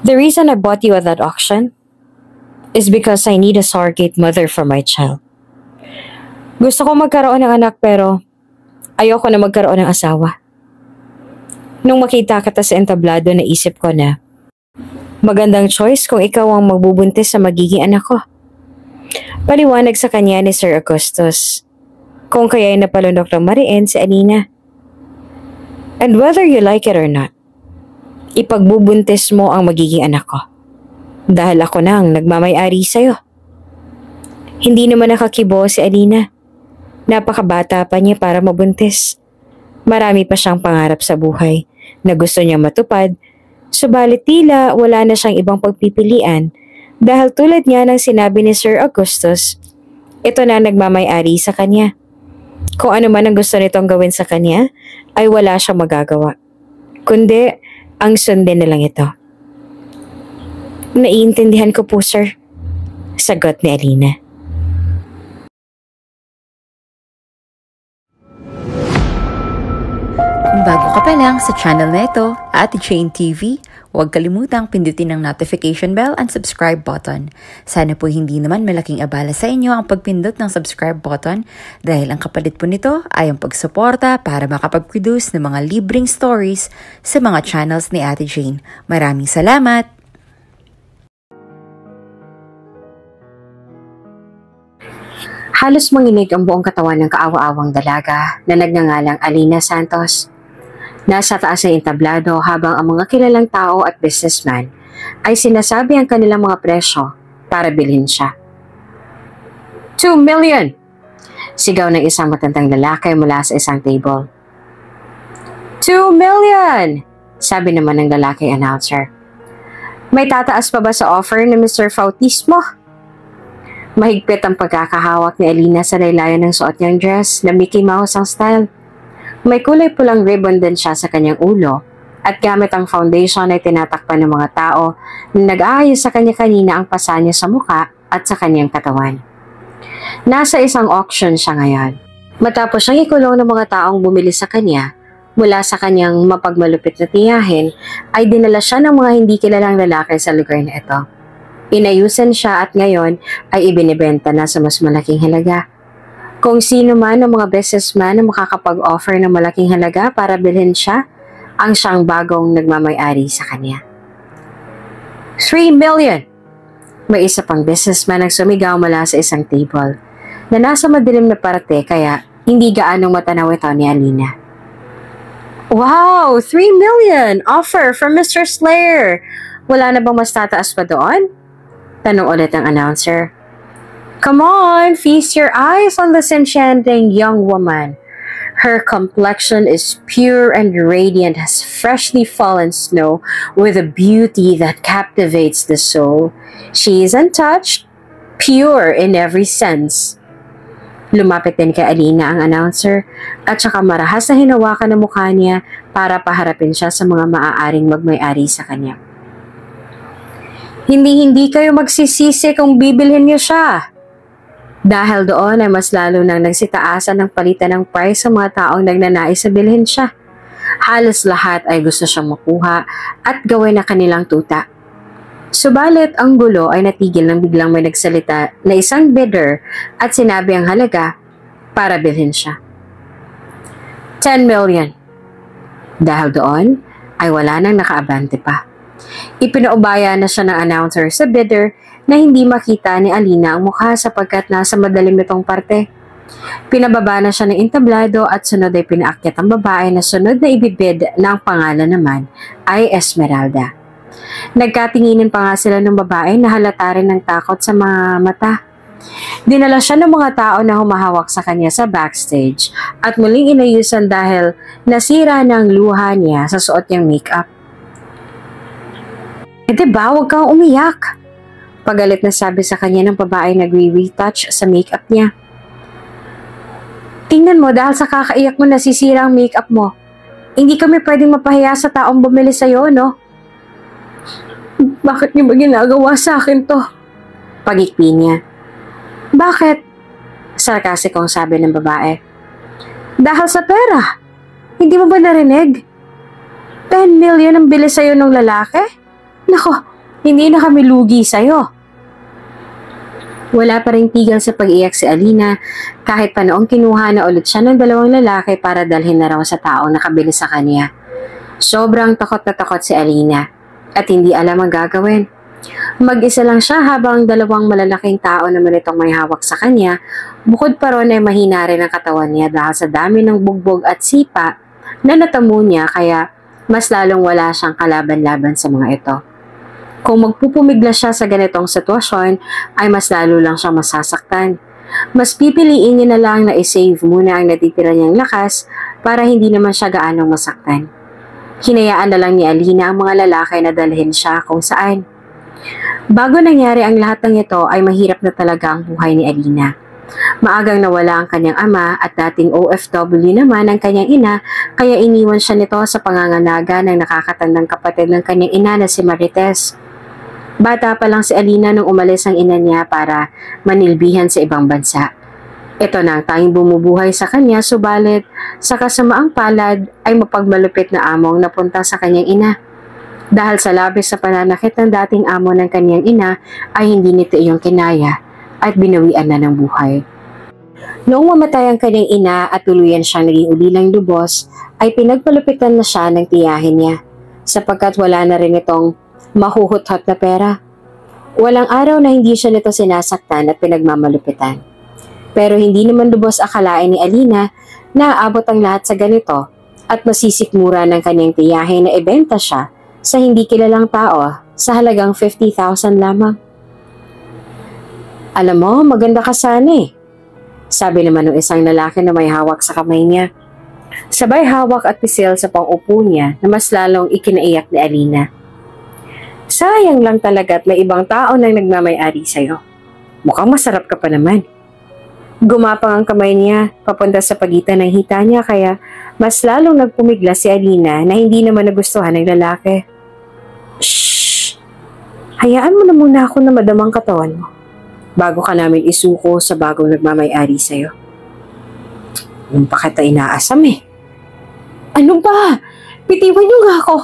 The reason I bought you at that auction is because I need a surrogate mother for my child. Gusto ko magkaroon ng anak pero ayoko na magkaroon ng asawa. Nung makita kita sa entablado, naisip ko na magandang choice kung ikaw ang magbubuntis sa magiging anak ko. Paliwanag sa kanya ni Sir Augustus kung kaya'y napalunok ng mariin si Alina. And whether you like it or not, ipagbubuntis mo ang magiging anak ko. Dahil ako na ang nagmamay-ari sa'yo. Hindi naman nakakibo si Alina. Napakabata pa niya para mabuntis. Marami pa siyang pangarap sa buhay na gusto niyang matupad, subalit tila wala na siyang ibang pagpipilian dahil tulad niya ng sinabi ni Sir Augustus, ito na nagmamay-ari sa kanya. Kung ano man ang gusto nitong gawin sa kanya, ay wala siyang magagawa. Kundi, ang sundin na lang ito. Naiintindihan ko po, sir. Sagot ni Alina. Kung bago ka pa lang sa channel na ito, Ate Jane TV, huwag kalimutang pindutin ang notification bell and subscribe button. Sana po hindi naman malaking abala sa inyo ang pagpindot ng subscribe button dahil ang kapalit po nito ay ang pagsuporta para makapag-produce ng mga libreng stories sa mga channels ni Ate Jane. Maraming salamat! Halos manginig ang buong katawan ng kaawa-awang dalaga na nagngangalang Alina Santos. Nasa taas ng entablado habang ang mga kilalang tao at businessman ay sinasabi ang kanilang mga presyo para bilhin siya. 2 million! Sigaw ng isang matandang lalaki mula sa isang table. 2 million! Sabi naman ng lalaking announcer. May tataas pa ba sa offer ni Mr. Fautismo? Mahigpit ang pagkakahawak ni Alina sa laylayan ng suot niyang dress na Mickey Mouse ang style. May kulay pulang ribbon din siya sa kanyang ulo at gamit ang foundation ay tinatakpan ng mga tao na nag-aayos sa kanya kanina ang pasa niya sa muka at sa kanyang katawan. Nasa isang auction siya ngayon. Matapos siyang ikulong ng mga taong bumili sa kanya, mula sa kanyang mapagmalupit na tiyahin, ay dinala siya ng mga hindi kilalang lalaki sa lugar na ito. Inayusan siya at ngayon ay ibinibenta na sa mas malaking halaga. Kung sino man ang mga businessman na makakapag-offer ng malaking halaga para bilhin siya, ang siyang bagong nagmamay-ari sa kanya. 3 million! May isa pang businessman ang sumigaw mula sa isang table na nasa madilim na parte kaya hindi gaanong matanaw ito ni Alina. Wow! 3 million! Offer from Mr. Slayer! Wala na bang mas tataas pa doon? Tanong ulit ang announcer. Come on, feast your eyes on this enchanting young woman. Her complexion is pure and radiant as freshly fallen snow with a beauty that captivates the soul. She is untouched, pure in every sense. Lumapit din kay Alina ang announcer at saka marahas na hinawakan ng mukha niya para paharapin siya sa mga maaaring magmay-ari sa kanya. Hindi kayo magsisisi kung bibilhin niyo siya. Dahil doon ay mas lalo nang nagsitaasan ng palitan ng price sa mga taong nagnanais na bilhin siya. Halos lahat ay gusto siyang makuha at gawin na kanilang tuta. Subalit ang gulo ay natigil nang biglang may nagsalita na isang bidder at sinabi ang halaga para bilhin siya. 10 million. Dahil doon ay wala nang nakaabante pa. Ipinaubaya na siya ng announcer sa bidder na hindi makita ni Alina ang mukha sapagkat nasa madalim nitong parte. Pinababa na siya ng entablado at sunod ay pinaakyat ang babae na sunod na ibibid na ang pangalan naman ay Esmeralda. Nagkatinginin pa nga sila ng babae na halata rin ng takot sa mga mata. Dinala siya ng mga tao na humahawak sa kanya sa backstage at muling inayusan dahil nasira ng luha niya sa suot niyang makeup. Diba, huwag kang umiyak. Pagalit na sabi sa kanya ng babae nagre-retouch sa makeup niya. Tingnan mo dahil sa kakaiyak mo nasisira ang makeup mo. Hindi kami pwedeng mapahiya sa taong bumili sa'yo, no? Bakit niyo ba ginagawa sa akin to? Pagikpi niya. Bakit? Sarkasikong sabi ng babae. Dahil sa pera. Hindi mo ba narinig? 10 million ang bili sa'yo ng lalaki? Nako, hindi na kami lugi sa'yo. Wala pa rin tigil sa pag-iyak si Alina kahit pa noong kinuha na ulit siya ng dalawang lalaki para dalhin na raw sa taong nakabili sa kanya. Sobrang takot na takot si Alina at hindi alam ang gagawin. Mag-isa lang siya habang dalawang malalaking tao naman itong may hawak sa kanya. Bukod pa ron ay mahina rin ang katawan niya dahil sa dami ng bugbog at sipa na natamo niya kaya mas lalong wala siyang kalaban-laban sa mga ito. Kung magpupumigla siya sa ganitong sitwasyon, ay mas lalo lang siyang masasaktan. Mas pipiliin niya na lang na i-save muna ang natitira niyang lakas para hindi naman siya gaanong masaktan. Hinayaan na lang ni Alina ang mga lalaki na dalhin siya kung saan. Bago nangyari ang lahat ng ito ay mahirap na talaga ang buhay ni Alina. Maagang nawala ang kanyang ama at dating OFW naman ang kanyang ina kaya iniwan siya nito sa panganganaga ng nakakatandang kapatid ng kanyang ina na si Marites. Bata pa lang si Alina nung umalis ang ina niya para manilbihan sa ibang bansa. Ito na ang tanging bumubuhay sa kanya subalit sa kasamaang palad ay mapagmalupit na among napunta sa kanyang ina. Dahil sa labis sa pananakit ng dating amo ng kanyang ina ay hindi nito iyong kinaya at binawian na ng buhay. Noong mamatay ang kanyang ina at tuluyan siyang naging ulilang lubos ay pinagpalupitan na siya ng tiyahin niya sapagkat wala na rin itong mahuhuthot na pera. Walang araw na hindi siya nito sinasaktan at pinagmamalupitan. Pero hindi naman lubos akalain ni Alina na aabot ang lahat sa ganito at masisikmura ng kanyang tiyahin na ibenta siya sa hindi kilalang tao sa halagang 50,000 lamang. Alam mo, maganda ka sana eh. Sabi naman ng isang lalaki na may hawak sa kamay niya. Sabay hawak at pisil sa pang-upo niya na mas lalong ikinaiyak ni Alina. Sayang lang talaga at may ibang tao nang nagmamay-ari sa'yo. Mukhang masarap ka pa naman. Gumapang ang kamay niya papunta sa pagitan ng hita niya kaya mas lalong nagpumigla si Alina na hindi naman nagustuhan ng lalaki. Shhh! Hayaan mo na muna ako na madamang katawan mo bago ka namin isuko sa bagong nagmamay-ari sa'yo. Nung pa kita inaasam eh. Ano ba? Bitiwan niyo nga ako.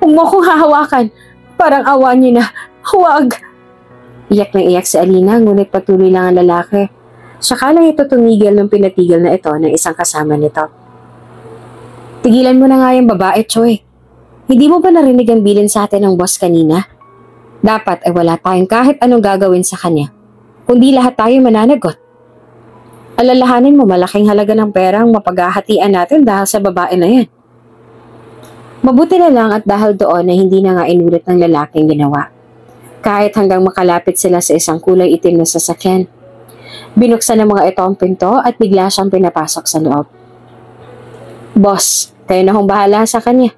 Huwag mo akong hahawakan. Parang awa niyo na. Huwag! Iyak na iyak si Alina ngunit patuloy lang ang lalaki. Saka lang ito tumigil nung pinatigil na ito ng isang kasama nito. Tigilan mo na nga yung babae, Choy. Hindi mo ba narinig ang bilin sa atin ng boss kanina? Dapat ay wala tayong kahit anong gagawin sa kanya. Kundi lahat tayo mananagot. Alalahanin mo malaking halaga ng pera ang mapaghahatian natin dahil sa babae na yan. Mabuti na lang at dahil doon na hindi na nga inulit ng lalaking ginawa. Kahit hanggang makalapit sila sa isang kulay itim na sasakyan. Binuksan ng mga ito ang pinto at bigla siyang pinapasok sa loob. Boss, kayo na hong bahala sa kanya.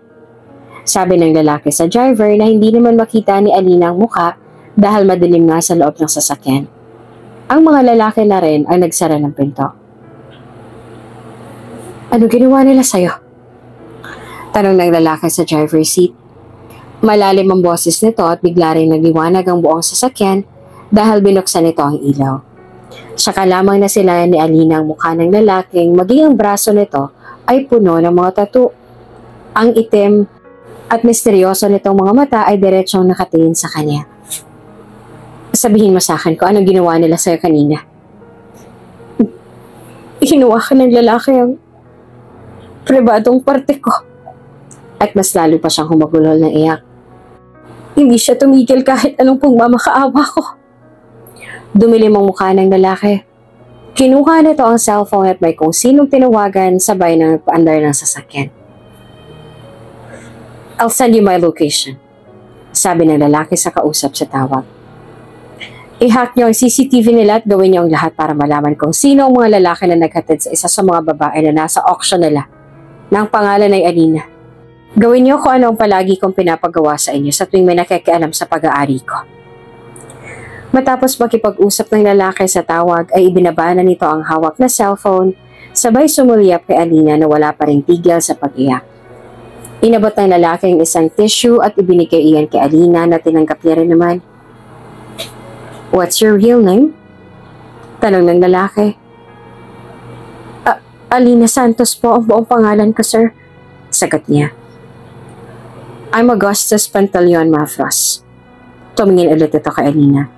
Sabi ng lalaki sa driver na hindi naman makita ni Alina ang muka dahil madilim nga sa loob ng sasakyan. Ang mga lalaki na rin ang nagsara ng pinto. Ano ginawa nila sa'yo? Tanong ng lalaki sa driver's seat. Malalim ang boses nito at bigla rin nagliwanag ang buong sasakyan dahil binuksan nito ang ilaw. Saka lamang na sila ni Alina ang mukha ng lalaking maging ang braso nito ay puno ng mga tattoo. Ang itim at misteryoso nitong mga mata ay diretsong nakatingin sa kanya. Sabihin mo sa akin kung anong ginawa nila sa'yo kanina. Ginawa ka ng lalaki ang pribadong parte ko. At mas lalo pa siyang humagulol ng iyak. Hindi siya tumigil kahit anong pagmamakaawa ko. Dumilim ang mukha ng lalaki. Kinuha nito ang cellphone at may kung sinong tinawagan sabay ng paandar ng sasakyan. I'll send you my location, sabi ng lalaki sa kausap sa tawag. I-hack niyo ang CCTV nila at gawin niyo ang lahat para malaman kung sino ang mga lalaki na naghatid sa isa sa mga babae na nasa auction nila na ang pangalan ay Alina. Gawin niyo kung ano ang palagi kong pinapagawa sa inyo sa tuwing may nakikialam sa pag-aari ko. Matapos makipag-usap ng lalaki sa tawag ay ibinaba na nito ang hawak na cellphone, sabay sumuliyap kay Alina na wala pa ring tigil sa pag-iyak. Inabot ng lalaki ang isang tissue at ibinigay iyan kay Alina na tinanggap niya rin naman. What's your real name? Tanong ng lalaki. Alina Santos po ang buong pangalan ko, sir. Sagot niya. I'm Augustus Pantaleon Mavros. Tumingin ulit ito kay Alina.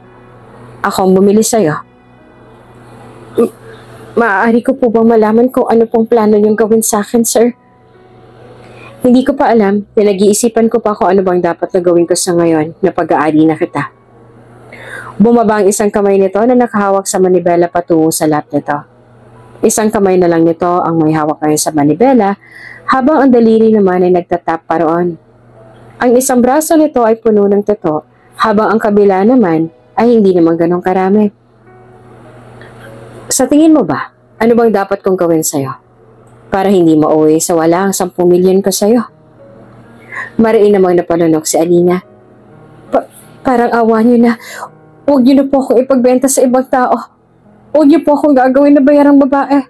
Ako ang bumili sa'yo. Maaari ko po bang malaman kung ano pong plano niyong gawin sa akin, sir? Hindi ko pa alam. Pinag-iisipan ko pa kung ano bang dapat na gawin ko sa ngayon na pag-aari na kita. Bumaba ang isang kamay nito na nakahawak sa manibela patungo sa lap nito. Isang kamay na lang nito ang may hawak ngayon sa manibela habang ang daliri naman ay nagtatap pa roon. Ang isang braso nito ay puno ng tato habang ang kabila naman ay hindi naman ganong karami. Sa tingin mo ba, ano bang dapat kong gawin sa'yo? Para hindi mauwi sa wala ang 10 milyon ko sa'yo. Mariin namang napalunok si Alina. Parang awa niyo na. Huwag niyo na po akong ipagbenta sa ibang tao. Huwag niyo po akong gagawin na bayarang babae.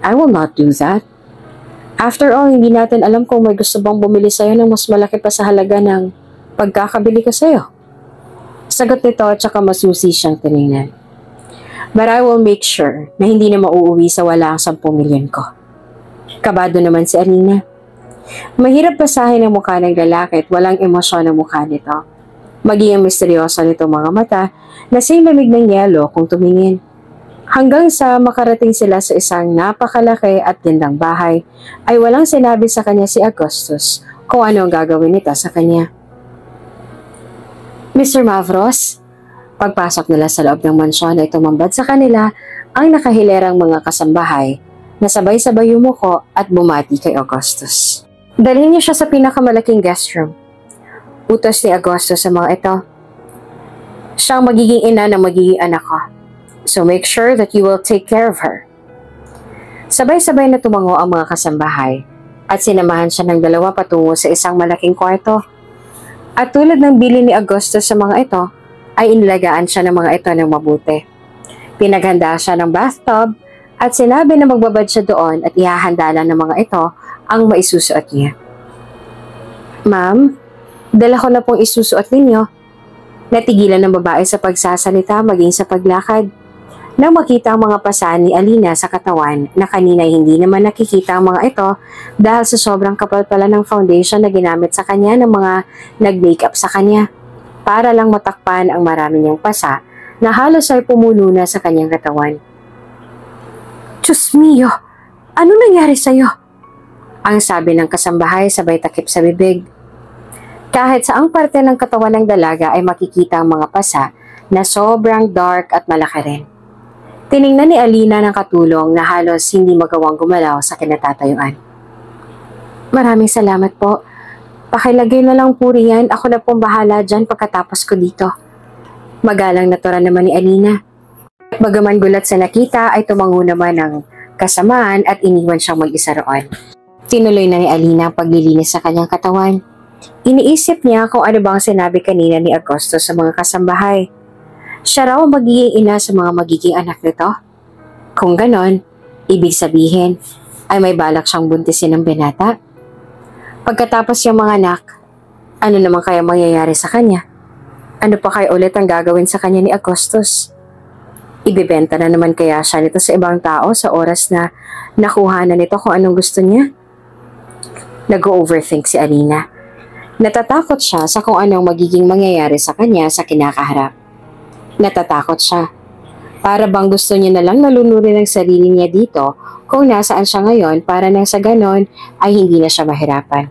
I will not do that. After all, hindi natin alam kung may gusto bang bumili sa'yo ng mas malaki pa sa halaga ng pagkakabili ko sa'yo. Sagot nito at saka masusi siyang tinignan. But I will make sure na hindi na mauuwi sa wala ang 10 milyon ko. Kabado naman si Alina. Mahirap basahin ang mukha ng lalaki at walang emosyon ang mukha nito. Maging misteryoso nito mga mata na sa'y lamig ng yelo kung tumingin. Hanggang sa makarating sila sa isang napakalaki at gandang bahay, ay walang sinabi sa kanya si Augustus kung ano ang gagawin nito sa kanya. Mr. Mavros, pagpasok nila sa loob ng mansyon ay tumambad sa kanila ang nakahilerang mga kasambahay na sabay-sabay yumuko at bumati kay Augustus. Dalhin niyo siya sa pinakamalaking guest room. Utos ni Augustus sa mga ito. Siya ang magiging ina ng magiging anak ko. So make sure that you will take care of her. Sabay-sabay na tumango ang mga kasambahay at sinamahan siya ng dalawa patungo sa isang malaking kwarto. At tulad ng bili ni Augustus sa mga ito, ay inilagaan siya ng mga ito ng mabuti. Pinaghanda siya ng bathtub at sinabi na magbabad siya doon at ihahanda lang ng mga ito ang maisusuot niya. Ma'am, dala ko na pong isusuot ninyo. Natigilan ng babae sa pagsasalita maging sa paglakad. Nang makita ang mga pasa ni Alina sa katawan na kanina hindi naman nakikita ang mga ito dahil sa sobrang kapal pala ng foundation na ginamit sa kanya ng mga nag-makeup sa kanya para lang matakpan ang marami niyang pasa na halos ay pumuno na sa kanyang katawan. Diyos mio, ano nangyari sa'yo? Ang sabi ng kasambahay sabay takip sa bibig. Kahit saang parte ng katawan ng dalaga ay makikita ang mga pasa na sobrang dark at malaki rin. Tiningnan ni Alina ng katulong na halos hindi magawang gumalaw sa kinatatayuan. Maraming salamat po. Pakilagay na lang po riyan, ako na pong bahala dyan pagkatapos ko dito. Magalang natura naman ni Alina. Bagaman gulat sa nakita ay tumango naman ng kasamaan at iniwan siyang mag-isa roon. Tinuloy na ni Alina ang paglilinis sa kanyang katawan. Iniisip niya kung ano bang sinabi kanina ni Augustus sa mga kasambahay. Siya raw magiging ina sa mga magiging anak nito. Kung ganon, ibig sabihin ay may balak siyang buntisin ng binata. Pagkatapos yung mga anak, ano naman kaya mangyayari sa kanya? Ano pa kaya ulit ang gagawin sa kanya ni Augustus? Ibibenta na naman kaya siya nito sa ibang tao sa oras na nakuha na nito kung anong gusto niya? Nag-overthink si Alina. Natatakot siya sa kung anong magiging mangyayari sa kanya sa kinakaharap. Natatakot siya. Para bang gusto niya na lang nalunurin ang sarili niya dito kung nasaan siya ngayon para nang sa ganon ay hindi na siya mahirapan.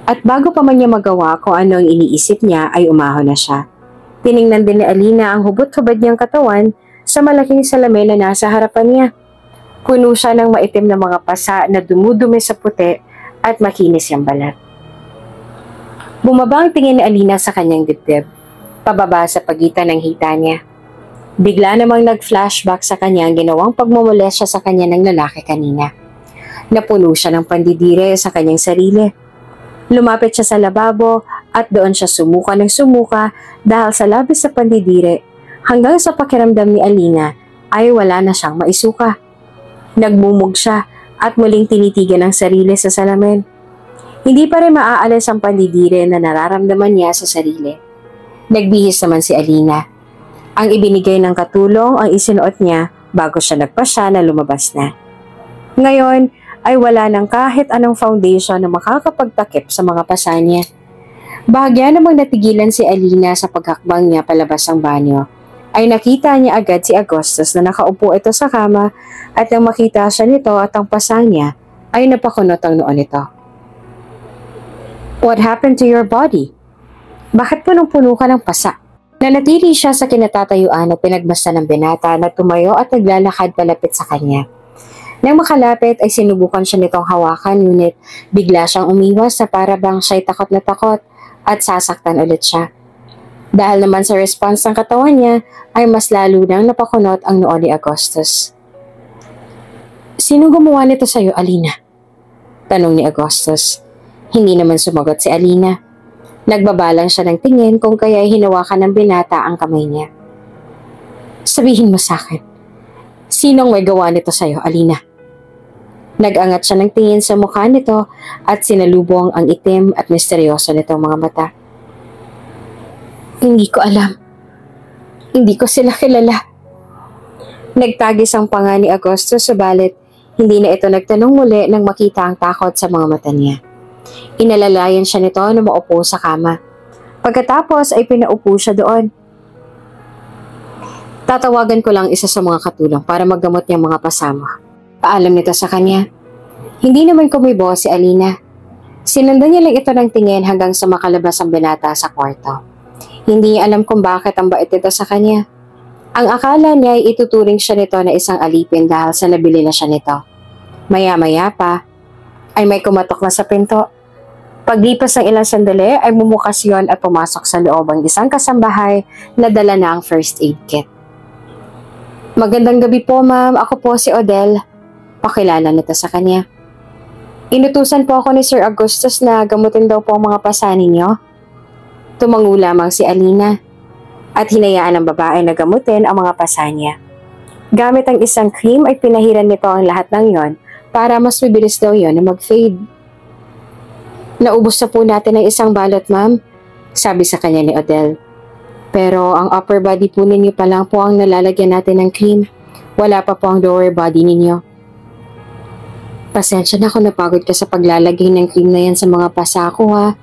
At bago pa man niya magawa kung ano ang iniisip niya ay umahon na siya. Tiningnan din ni Alina ang hubot-hubad niyang katawan sa malaking salamin na nasa harapan niya. Puno siya ng maitim na mga pasa na dumudumi sa puti at makinis yung balat. Bumaba ang tingin ni Alina sa kanyang dibdib, pababa sa pagitan ng hita niya. Bigla namang nag-flashback sa kanya ang ginawang pagmumulestya sa kanya ng lalaki kanina. Napuno siya ng pandidire sa kanyang sarili. Lumapit siya sa lababo at doon siya sumuka ng sumuka dahil sa labis sa pandidire hanggang sa pakiramdam ni Alina ay wala na siyang maisuka. Nagmumug siya at muling tinitigan ang sarili sa salamin. Hindi pa rin maaalis ang pandidire na nararamdaman niya sa sarili. Nagbihis naman si Alina. Ang ibinigay ng katulong ang isinuot niya bago siya nagpasya na lumabas na. Ngayon ay wala ng kahit anong foundation na makakapagtakip sa mga pasa niya. Bahagya namang natigilan si Alina sa paghakbang niya palabas ng banyo, ay nakita niya agad si Augustus na nakaupo ito sa kama at nang makita siya nito at ang pasa niya ay napakunot ang noon nito. What happened to your body? Bakit punong-puno ka ng pasa? Nanatili siya sa kinatatayuan at pinagmasdan ng binata na tumayo at naglalakad palapit sa kanya. Nang makalapit ay sinubukan siya nitong hawakan ngunit bigla siyang umiwas na para bang siya'y takot na takot at sasaktan ulit siya. Dahil naman sa response ng katawan niya ay mas lalo nang napakunot ang noo ni Augustus. Sino gumawa nito sa'yo, Alina? Tanong ni Augustus. Hindi naman sumagot si Alina. Nagbabalang siya ng tingin kung kaya hinawakan ng binata ang kamay niya. Sabihin mo sa akin, sinong may gawa nito sa'yo, Alina? Nag-angat siya ng tingin sa mukha nito at sinalubong ang itim at misteryoso nitong mga mata. Hindi ko alam. Hindi ko sila kilala. Nagtagis ang panga ni Augustus subalit hindi na ito nagtanong muli nang makita ang takot sa mga mata niya. Inalalayan siya nito na maupo sa kama. Pagkatapos ay pinaupo siya doon. Tatawagan ko lang isa sa mga katulong para maggamot niyang mga pasama. Paalam nito sa kanya. Hindi naman kumibo si Alina. Sinundan niya lang ito ng tingin hanggang sa makalabas ang binata sa kwarto. Hindi niya alam kung bakit ang bait ito sa kanya. Ang akala niya ay ituturing siya nito na isang alipin dahil sa nabili na siya nito. Maya-maya pa ay may kumatok na sa pinto. Paglipas ng ilang sandali ay bumukas yon at pumasok sa loob ang isang kasambahay na dala na ang first aid kit. Magandang gabi po, ma'am. Ako po si Odelle. Pakilala nito sa kanya. Inutusan po ako ni Sir Augustus na gamutin daw po ang mga pasa ninyo. Tumango lamang si Alina at hinayaan ng babae na gamutin ang mga pasa niya. Gamit ang isang cream ay pinahiran nito ang lahat ng yon para mas mabilis daw yon na mag-fade. Naubos na po natin ang isang balot, ma'am, sabi sa kanya ni Odelle. Pero ang upper body po ninyo pa lang po ang nalalagyan natin ng cream. Wala pa po ang lower body ninyo. Pasensya na kung napagod ka sa paglalagay ng cream na yan sa mga pasa ko, ha.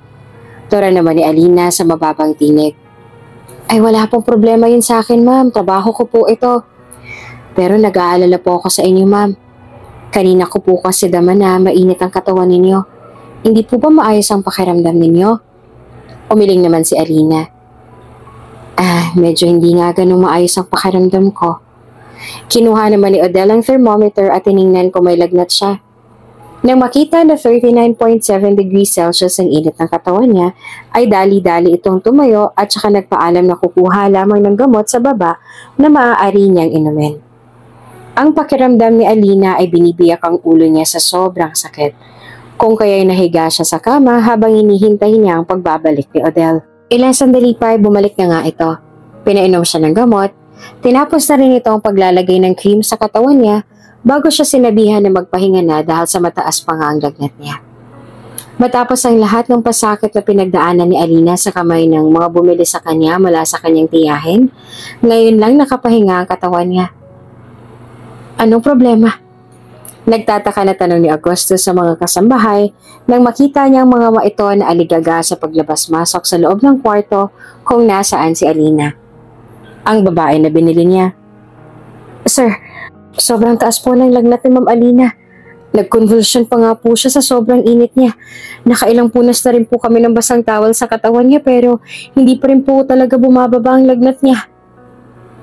Tora naman ni Alina sa mababang tinig. Ay wala pong problema yun sa akin, ma'am. Trabaho ko po ito. Pero nag-aalala po ako sa inyo, ma'am. Kanina ko po kasi daman na mainit ang katawan ninyo. Hindi po ba maayos ang pakiramdam ninyo? Umiling naman si Alina. Medyo hindi nga ganun maayos ang pakiramdam ko. Kinuha naman ni Odelle ang thermometer at tiningnan kung may lagnat siya. Nang makita na 39.7 degrees Celsius ang init ng katawan niya, ay dali-dali itong tumayo at saka nagpaalam na kukuha lamang ng gamot sa baba na maaari niyang inumin. Ang pakiramdam ni Alina ay binibiyak ang ulo niya sa sobrang sakit. Kung kaya'y nahiga siya sa kama habang hinihintay niya ang pagbabalik ni Odelle. Ilang sandali pa ay bumalik na nga ito. Pinainom siya ng gamot. Tinapos na rin ito ang paglalagay ng cream sa katawan niya bago siya sinabihan na magpahinga na dahil sa mataas pa nga ang lagnat niya. Matapos ang lahat ng pasakit na pinagdaanan ni Alina sa kamay ng mga bumili sa kanya mula sa kanyang tiyahin, ngayon lang nakapahinga ang katawan niya. Anong problema? Nagtataka na tanong ni Augustus sa mga kasambahay nang makita niyang mga ito na aligaga sa paglabas-masok sa loob ng kwarto kung nasaan si Alina. Ang babae na binili niya. Sir, sobrang taas po ng lagnat ni Ma'am Alina. Nag-convulsion pa nga po siya sa sobrang init niya. Nakailang punas na rin po kami ng basang tawel sa katawan niya pero hindi pa rin po talaga bumababa ang lagnat niya.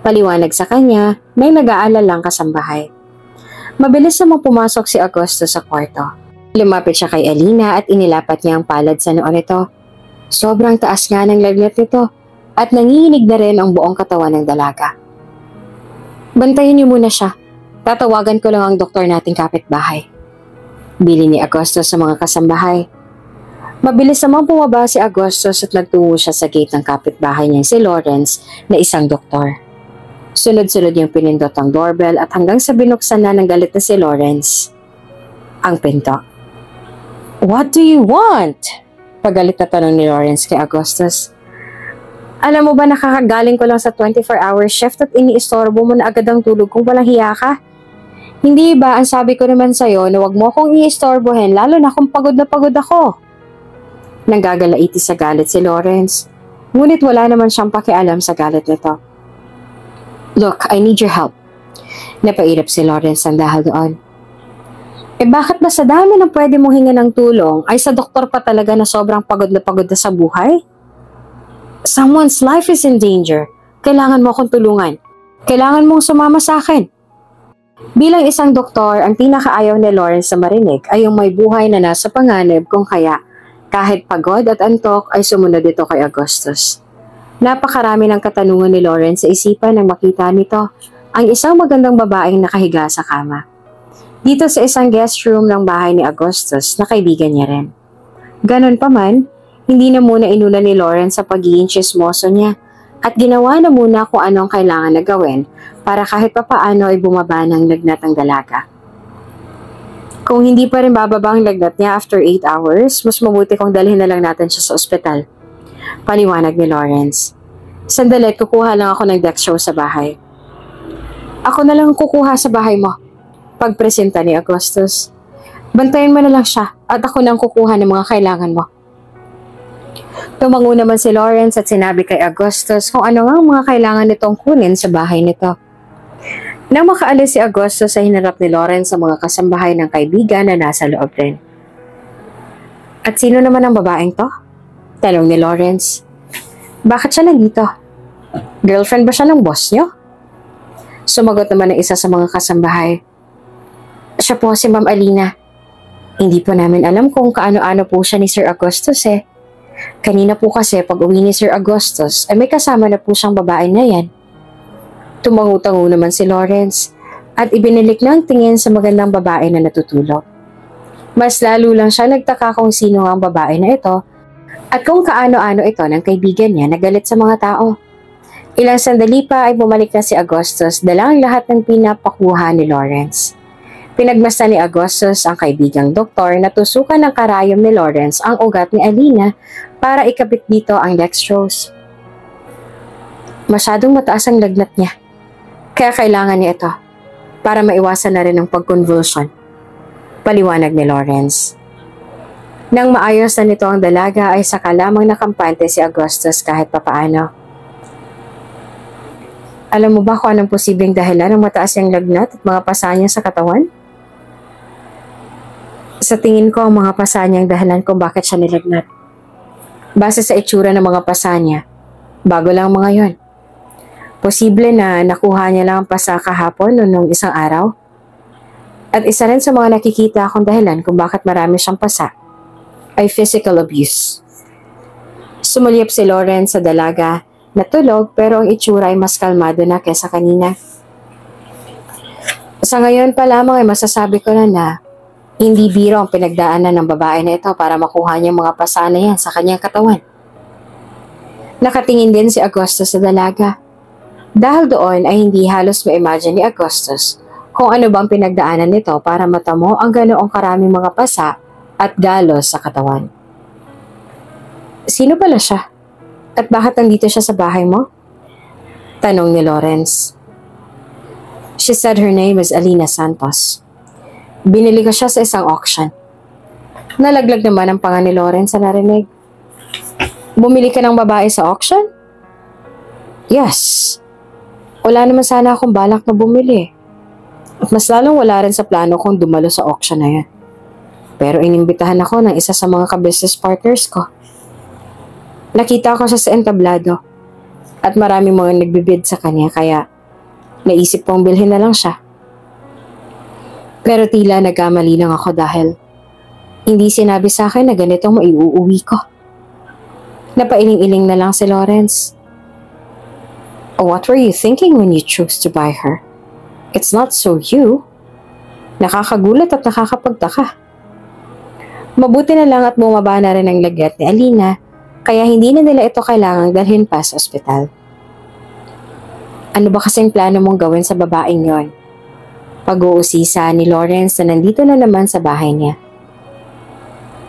Paliwanag sa kanya may nag-aalalang kasambahay. Mabilis namang pumasok si Augustus sa kwarto. Lumapit siya kay Alina at inilapat niya ang palad sa noo nito. Sobrang taas nga ng lagnat nito at nanginginig na rin ang buong katawan ng dalaga. Bantayan niyo muna siya. Tatawagan ko lang ang doktor nating kapitbahay. Bili ni Augustus sa mga kasambahay. Mabilis namang bumaba si Augustus at nagtungo siya sa gate ng kapitbahay niya si Lawrence na isang doktor. Sunod-sunod niyang pinindot ang doorbell at hanggang sa binuksan na ng galit na si Lawrence ang pinto. What do you want? Pagalit na tanong ni Lawrence kay Augustus. Alam mo ba nakakagaling ko lang sa 24-hour shift at iniistorbo mo na agad ang tulog kung walang hiya ka? Hindi ba ang sabi ko naman sa'yo na wag mo akong iistorbohin lalo na kung pagod na pagod ako? Nanggagalaiti sa galit si Lawrence. Ngunit wala naman siyang pakialam sa galit nito. Look, I need your help. Napairap si Lawrence ang dahil doon. Bakit ba sa dami ng pwede mong hinga ng tulong ay sa doktor pa talaga na sobrang pagod na sa buhay? Someone's life is in danger. Kailangan mo akong tulungan. Kailangan mong sumama sa akin. Bilang isang doktor, ang pinakaayaw ni Lawrence na marinig ay yung may buhay na nasa panganib kung kaya kahit pagod at antok ay sumunod ito kay Augustus. Napakarami ng katanungan ni Lawrence sa isipan nang makita nito ang isang magandang babaeng nakahiga sa kama. Dito sa isang guest room ng bahay ni Augustus na kaibigan niya rin. Ganon pa man, hindi na muna inuna ni Lawrence sa pagiging chismoso niya at ginawa na muna kung anong kailangan na gawin para kahit papaano ay bumaba ng lagnat ang dalaga. Kung hindi pa rin bababa ang lagnat niya after 8 hours, mas mabuti kung dalhin na lang natin siya sa ospital. Paliwanag ni Lawrence. Sandali, kukuha lang ako ng dextrose sa bahay. Ako na lang kukuha sa bahay mo. Pagpresenta ni Augustus. Bantayan mo na lang siya at ako nang kukuha ng mga kailangan mo. Tumango naman si Lawrence at sinabi kay Augustus kung ano nga ang mga kailangan nitong kunin sa bahay nito. Nang makaalis si Augustus sa hinarap ni Lawrence sa mga kasambahay ng kaibigan na nasa loob rin. At sino naman ang babaeng to? Tanong ni Lawrence. Bakit siya nandito? Girlfriend ba siya ng boss niyo? Sumagot naman ang isa sa mga kasambahay. Siya po si Ma'am Alina. Hindi po namin alam kung kaano-ano po siya ni Sir Augustus eh. Kanina po kasi pag uwi ni Sir Augustus ay may kasama na po siyang babae na yan. Tumango-tango naman si Lawrence at ibinilik ng tingin sa magandang babae na natutulog. Mas lalo lang siya nagtaka kung sino ang babae na ito at kung kaano-ano ito ng kaibigan niya na galit sa mga tao. Ilang sandali pa ay bumalik na si Augustus dala ang lahat ng pinapakuha ni Lawrence. Pinagmasdan ni Augustus ang kaibigang doktor na tusukan ng karayom ni Lawrence ang ugat ni Alina para ikabit dito ang dextrose. Masyadong mataas ang lagnat niya, kaya kailangan niya ito para maiwasan na rin ang pagconvulsion. Paliwanag ni Lawrence. Nang maayos na nito ang dalaga ay saka lamang nakampante si Augustus kahit papaano. Alam mo ba kung anong posibleng dahilan ng mataas niyang lagnat at mga pasa niya sa katawan? Sa tingin ko, ang mga pasa niya ang dahilan kung bakit siya nilagnat. Base sa itsura ng mga pasa niya, bago lang mga yon. Posible na nakuha niya lang ang pasa kahapon o nung isang araw. At isa rin sa mga nakikita akong dahilan kung bakit marami siyang pasa ay physical abuse. Sumulyap si Lawrence sa dalaga na tulog pero ang itsura ay mas kalmado na kesa kanina. Sa ngayon pa lamang ay masasabi ko na hindi biro ang pinagdaanan ng babae na ito para makuha niya mga pasa na yan sa kanyang katawan. Nakatingin din si Augustus sa dalaga. Dahil doon ay hindi halos ma-imagine ni Augustus kung ano bang pinagdaanan nito para matamo ang ganoong karaming mga pasa at galos sa katawan. Sino pala siya? At bakit nandito siya sa bahay mo? Tanong ni Lawrence. She said her name is Alina Santos. Binili ko siya sa isang auction. Nalaglag naman ang panga ni Lawrence sa narinig. Bumili ka ng babae sa auction? Yes. Wala naman sana akong balak na bumili. At mas lalong wala rin sa plano kong dumalo sa auction na yan. Pero inimbitahan ako ng isa sa mga ka-business partners ko. Nakita ko siya sa entablado at marami mga nagbibid sa kanya kaya naisip kong bilhin na lang siya. Pero tila nagkamali lang ako dahil hindi sinabi sa akin na ganitong maiuuwi ko. Napailing-iling na lang si Lawrence. What were you thinking when you chose to buy her? It's not so you. Nakakagulat at nakakapagtaka. Mabuti na lang at bumaba na rin ang lagnat ni Alina kaya hindi na nila ito kailangang dalhin pa sa ospital. Ano ba kasing plano mong gawin sa babaeng yon? Pag-uusisa ni Lawrence na nandito na naman sa bahay niya.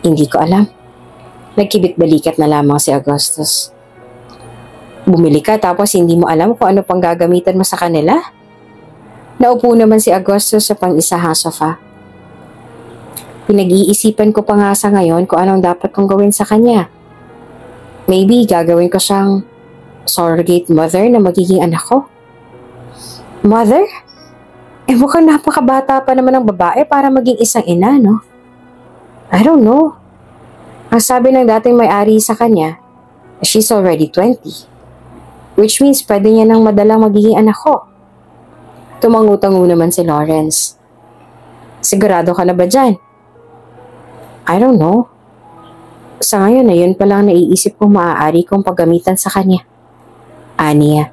Hindi ko alam. Nagkibit-balikat na lamang si Augustus. Bumili ka tapos hindi mo alam kung ano pang gagamitan mo sa kanila? Naupo naman si Agosto sa pang-isahang sofa. Pinag-iisipan ko pa nga sa ngayon kung anong dapat kong gawin sa kanya. Maybe gagawin ko siyang surrogate mother na magiging anak ko. Mother? Mukhang napakabata pa naman ng babae para maging isang ina, no? I don't know. Ang sabi ng dating may-ari sa kanya, she's already 20. Which means pwede niya nang madalang magiging anak ko. Tumangutango naman si Lawrence. Sigurado ka na ba dyan? I don't know. Sa ngayon na yun palang naiisip kong maaari kong paggamitan sa kanya. Aniya.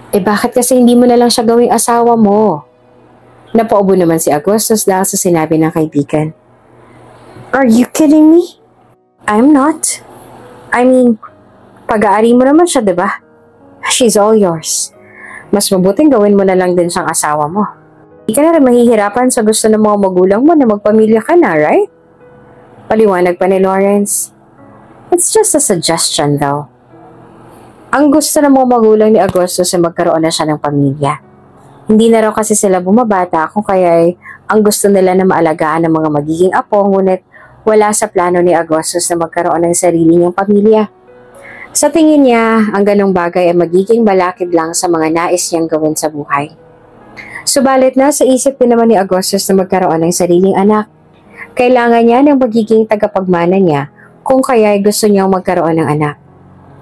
Bakit kasi hindi mo na lang siya gawing asawa mo? Napaubo naman si Agustus dahil sa sinabi ng kaibigan. Are you kidding me? I'm not. I mean, pag-aari mo naman siya, diba? She's all yours. Mas mabuting gawin mo na lang din siyang asawa mo. Hindi ka na rin mahihirapan sa gusto ng mga magulang mo na magpamilya ka na, right? Paliwanag pa ni Lawrence. It's just a suggestion though. Ang gusto ng mga magulang ni Agustus ay magkaroon na siya ng pamilya. Hindi na raw kasi sila bumabata kung kaya ang gusto nila na maalagaan ng mga magiging apo, ngunit wala sa plano ni Agustus na magkaroon ng sarili niyang pamilya. Sa tingin niya, ang ganong bagay ay magiging balakid lang sa mga nais niyang gawin sa buhay. Subalit nasa isip din naman ni Agustus na magkaroon ng sariling anak. Kailangan niya ng magiging tagapagmana niya kung kaya gusto niyang magkaroon ng anak.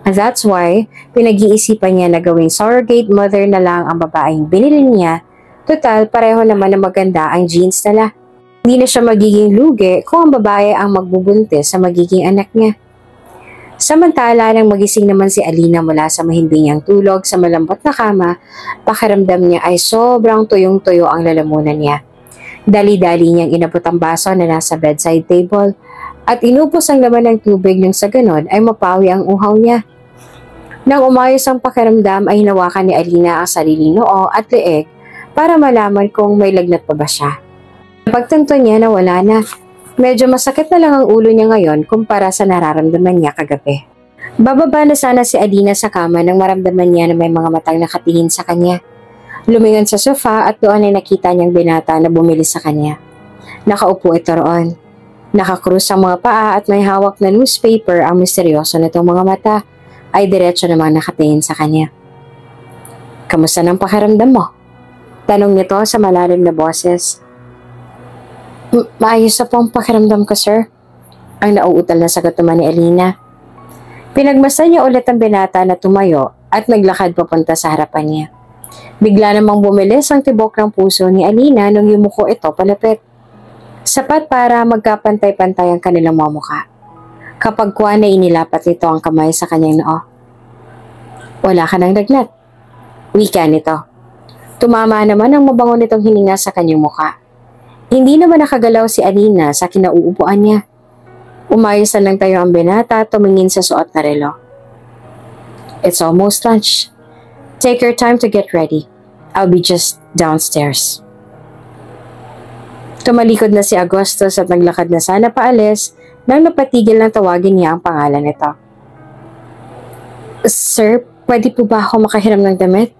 And that's why, pinag-iisipan niya na gawing surrogate mother na lang ang babaeng binili niya. Total, pareho naman na maganda ang genes nila. Hindi na siya magiging lugi kung ang babae ang magbubuntis sa magiging anak niya. Samantala nang magising naman si Alina mula sa mahimbing niyang tulog sa malambot na kama, pakiramdam niya ay sobrang tuyong-tuyo ang lalamunan niya. Dali-dali niyang inabot ang baso na nasa bedside table at inupos ang laman ng tubig nang sa ganon ay mapawi ang uhaw niya. Nang umayos ang pakiramdam ay hinawakan ni Alina ang sarili noo at leeg para malaman kung may lagnat pa ba siya. Pagtanto niya na wala na. Medyo masakit na lang ang ulo niya ngayon kumpara sa nararamdaman niya kagabi. Bababa na sana si Alina sa kama nang maramdaman niya na may mga matang nakatingin sa kanya. Lumingon sa sofa at doon ay nakita niyang binata na bumili sa kanya. Nakaupo ito roon. Nakakrus ang mga paa at may hawak na newspaper ang misteryoso nitong mga mata ay diretso namang nakatingin sa kanya. Kamusta ng pakiramdam mo? Tanong nito sa malalim na boses. Maayos na po ang pakiramdam ko, sir. Ang nauutal na sagot naman ni Alina. Pinagmasdan niya ulit ang binata na tumayo at naglakad papunta sa harapan niya. Bigla namang bumilis ang tibok ng puso ni Alina nung yumuko ito palapit. Sapat para magkapantay-pantay ang kanilang mga mukha. Kapag kuwan na inilapat nito ang kamay sa kanyang noo. Wala ka ng lagnat. Wika nito. Tumama naman ang mabango nitong hininga sa kanyang mukha. Hindi naman nakagalaw si Alina sa kinauupuan niya. Umayos na lang tayo ang binata at tumingin sa suot na relo. It's almost lunch. Take your time to get ready. I'll be just downstairs. Tumalikod na si Agustus at naglakad na sana paalis nang napatigil ng tawagin niya ang pangalan nito. Sir, pwede po ba ako makahiram ng damit?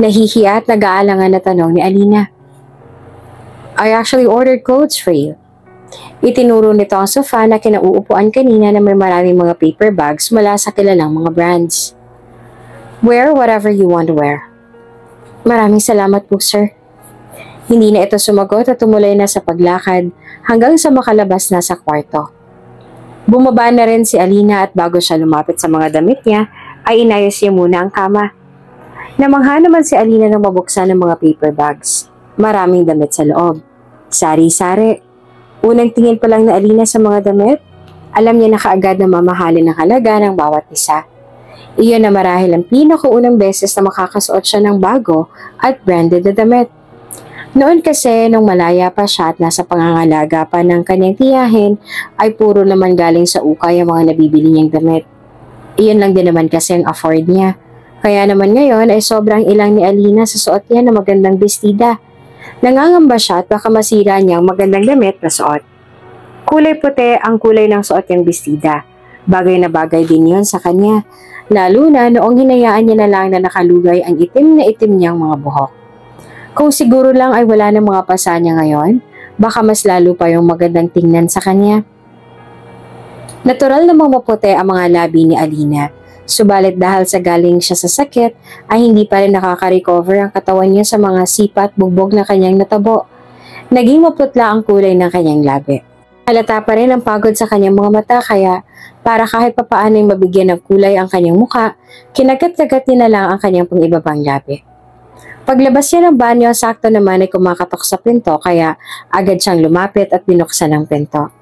Nahihiya at nag-aalangan na tanong ni Alina. I actually ordered clothes for you. Itinuro nito ang sofa na kinauupuan kanina na may maraming mga paper bags mula sa kilalang mga brands. Wear whatever you want to wear. Maraming salamat po, sir. Hindi na ito sumagot at tumuloy na sa paglakad hanggang sa makalabas na sa kwarto. Bumaba na rin si Alina at bago siya lumapit sa mga damit niya, ay inayos niya muna ang kama. Namangha naman si Alina nang mabuksan ng mga paper bags. Maraming damit sa loob. Sari-sari. Unang tingin pa lang na Alina sa mga damit, alam niya na kaagad na mamahalin ang halaga ng bawat isa. Iyon na marahil ang pinakaunang beses na makakasuot siya ng bago at branded na damit. Noon kasi, nung malaya pa siya at nasa pangangalaga pa ng kanyang tiyahin, ay puro naman galing sa ukay ang mga nabibili niyang damit. Iyon lang din naman kasi ang afford niya. Kaya naman ngayon ay sobrang ilang ni Alina sa suot niya na magandang bestida. Nangangamba siya at baka masira niya ang magandang damit na suot. Kulay puti ang kulay ng suot niyang bestida. Bagay na bagay din yon sa kanya. Lalo na noong hinayaan niya na lang na nakalugay ang itim na itim niyang mga buhok. Kung siguro lang ay wala ng mga pasa niya ngayon, baka mas lalo pa yung magandang tingnan sa kanya. Natural namang maputi ang mga labi ni Alina, subalit dahil sa galing siya sa sakit ay hindi pa rin nakaka-recover ang katawan niya sa mga sipa at bugbog na kanyang natabo. Naging maputla ang kulay ng kanyang labi. Halata pa rin ang pagod sa kanyang mga mata kaya para kahit papaano'y mabigyan ng kulay ang kanyang muka, kinagat-kagat niya na lang ang kanyang pangibabang labi. Paglabas niya ng banyo, sakto naman ay kumakatok sa pinto kaya agad siyang lumapit at binuksan ang pinto.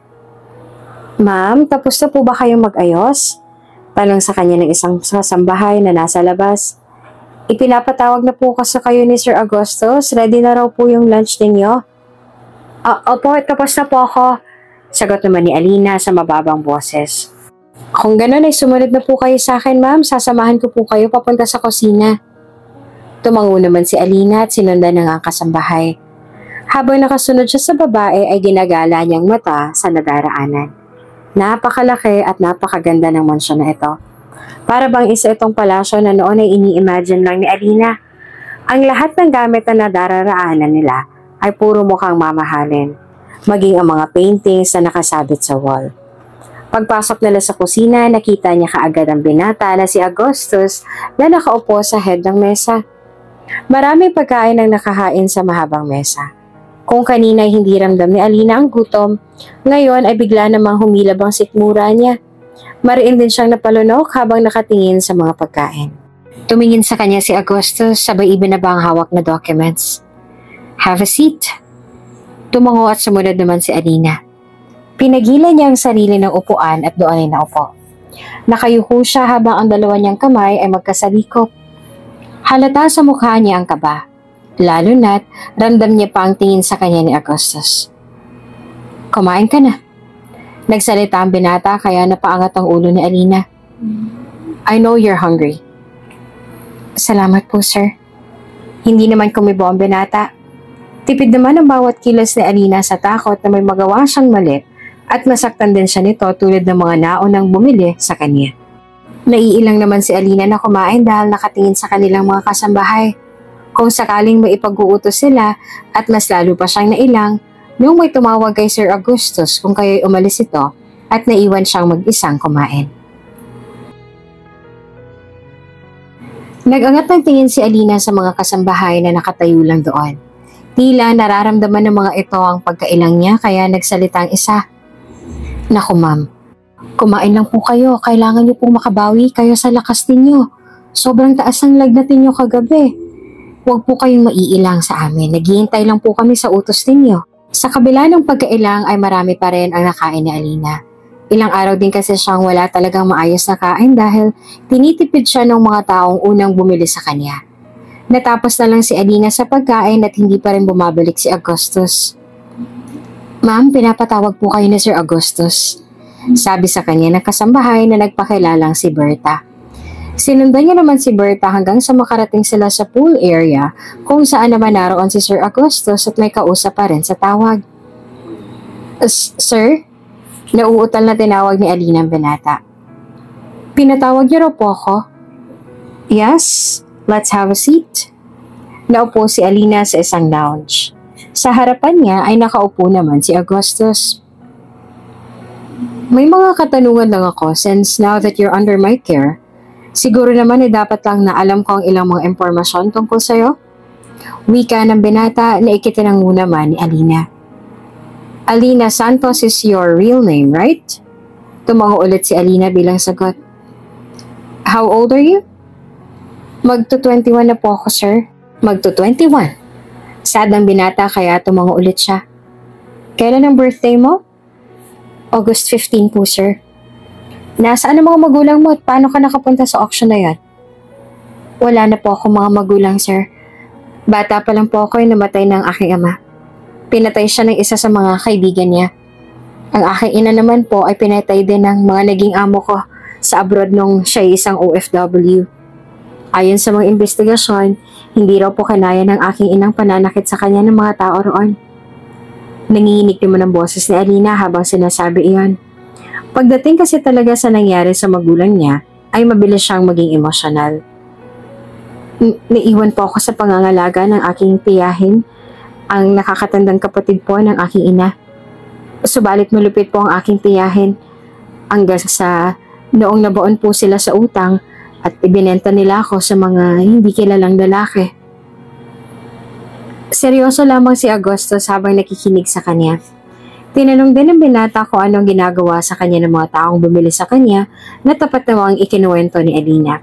"Ma'am, tapos na po ba kayong mag-ayos?" Tanong sa kanya ng isang kasambahay na nasa labas. "Ipinapatawag na po kasi kayo ni Sir Agustus. Ready na raw po yung lunch ninyo." Opo, tapos na po ako," sagot naman ni Alina sa mababang boses. "Kung ganun ay sumunod na po kayo sa akin, ma'am. Sasamahan ko po kayo papunta sa kusina." Tumango naman si Alina at sinundan ng ang kasambahay. Habang nakasunod siya sa babae ay ginagala niyang mata sa nadaraanan. Napakalaki at napakaganda ng mansyon na ito. Para bang isa itong palasyo na noon ay ini-imagine lang ni Alina. Ang lahat ng gamit na nadararaanan nila ay puro mukhang mamahalin, maging ang mga paintings na nakasabit sa wall. Pagpasok nila sa kusina, nakita niya kaagad ang binata na si Agustus na nakaupo sa head ng mesa. Maraming pagkain ang nakahain sa mahabang mesa. Kung kanina hindi ramdam ni Alina ang gutom, ngayon ay bigla namang humilab ang sikmura niya. Mariin din siyang napalunok habang nakatingin sa mga pagkain. Tumingin sa kanya si Agustus, sabay ibinaba ang hawak na documents. "Have a seat." Tumango at sumunod naman si Alina. Pinagilan niya ang sarili ng upuan at doon ay naupo. Nakayuko siya habang ang dalawa niyang kamay ay magkasalikop. Halata sa mukha niya ang kaba, lalo na't ramdam niya pa ang tingin sa kanya ni Agustus. "Kumain ka na." Nagsalita ang binata kaya napaangat ang ulo ni Alina. "I know you're hungry." "Salamat po, sir." Hindi naman kumibo ang binata. Tipid naman ang bawat kilos ni Alina sa takot na may magawa siyang mali at masaktan din siya nito tulad ng mga naunang bumili sa kanya. Naiilang naman si Alina na kumain dahil nakatingin sa kanilang mga kasambahay. Kung sakaling may ipag-uutos sila at mas lalo pa siyang nailang nung may tumawag kay Sir Agustus kung kayo'y umalis ito at naiwan siyang mag-isang kumain. Nag-angat ng tingin si Alina sa mga kasambahay na nakatayo lang doon. Tila nararamdaman ng mga ito ang pagkailang niya kaya nagsalita ang isa. "Naku ma'am, kumain lang po kayo. Kailangan niyo pong makabawi kayo sa lakas ninyo. Sobrang taas ang lagnat ninyo kagabi. Huwag po kayong maiilang sa amin. Naghihintay lang po kami sa utos ninyo." Sa kabila ng pagkailang ay marami pa rin ang nakain ni Alina. Ilang araw din kasi siyang wala talagang maayos na kain dahil tinitipid siya ng mga taong unang bumili sa kanya. Natapos na lang si Alina sa pagkain at hindi pa rin bumabalik si Agustus. "Ma'am, pinapatawag po kayo ni Sir Agustus," sabi sa kanya ng kasambahay na nagpakilalang si Berta. Sinundan niya naman si Berta hanggang sa makarating sila sa pool area kung saan naman naroon si Sir Agustus at may kausap pa rin sa tawag. "Sir?" Nauutal na tinawag ni Alina ang binata. "Pinatawag niyo raw po ako?" "Yes, let's have a seat." Naupo si Alina sa isang lounge. Sa harapan niya ay nakaupo naman si Agustus. "May mga katanungan lang ako since now that you're under my care. Siguro naman ay dapat lang na alam ko ang ilang mga impormasyon tungkol sa'yo." Wika ng binata na ikitinango naman ni Alina. "Alina Santos is your real name, right?" Tumango ulit si Alina bilang sagot. "How old are you?" "Magto-21 na po ako, sir." "Magto-21?" Sad ang binata kaya tumango ulit siya. "Kailan ang birthday mo?" "August 15 po, sir." "Nasaan ang mga magulang mo at paano ka nakapunta sa auction na yan?" "Wala na po ako mga magulang, sir. Bata pa lang po ako ay namatay ng aking ama. Pinatay siya ng isa sa mga kaibigan niya. Ang aking ina naman po ay pinatay din ng mga naging amo ko sa abroad nung siya ay isang OFW. Ayon sa mga investigasyon, hindi raw po kanaya ng aking inang pananakit sa kanya ng mga tao roon." Nanginginig naman ang boses ni Alina habang sinasabi iyon. Pagdating kasi talaga sa nangyari sa magulang niya, ay mabilis siyang maging emosyonal. Naiwan po ako sa pangangalaga ng aking tiyahin, ang nakakatandang kapatid po ng aking ina. Subalit malupit po ang aking tiyahin hanggang sa noong nabaon po sila sa utang at ibinenta nila ako sa mga hindi kilalang lalaki. Seryoso lamang si Agustus habang nakikinig sa kanya. Tinanong din ng binata kung anong ginagawa sa kanya ng mga taong bumili sa kanya na tapat namang ikinuwento ni Alina.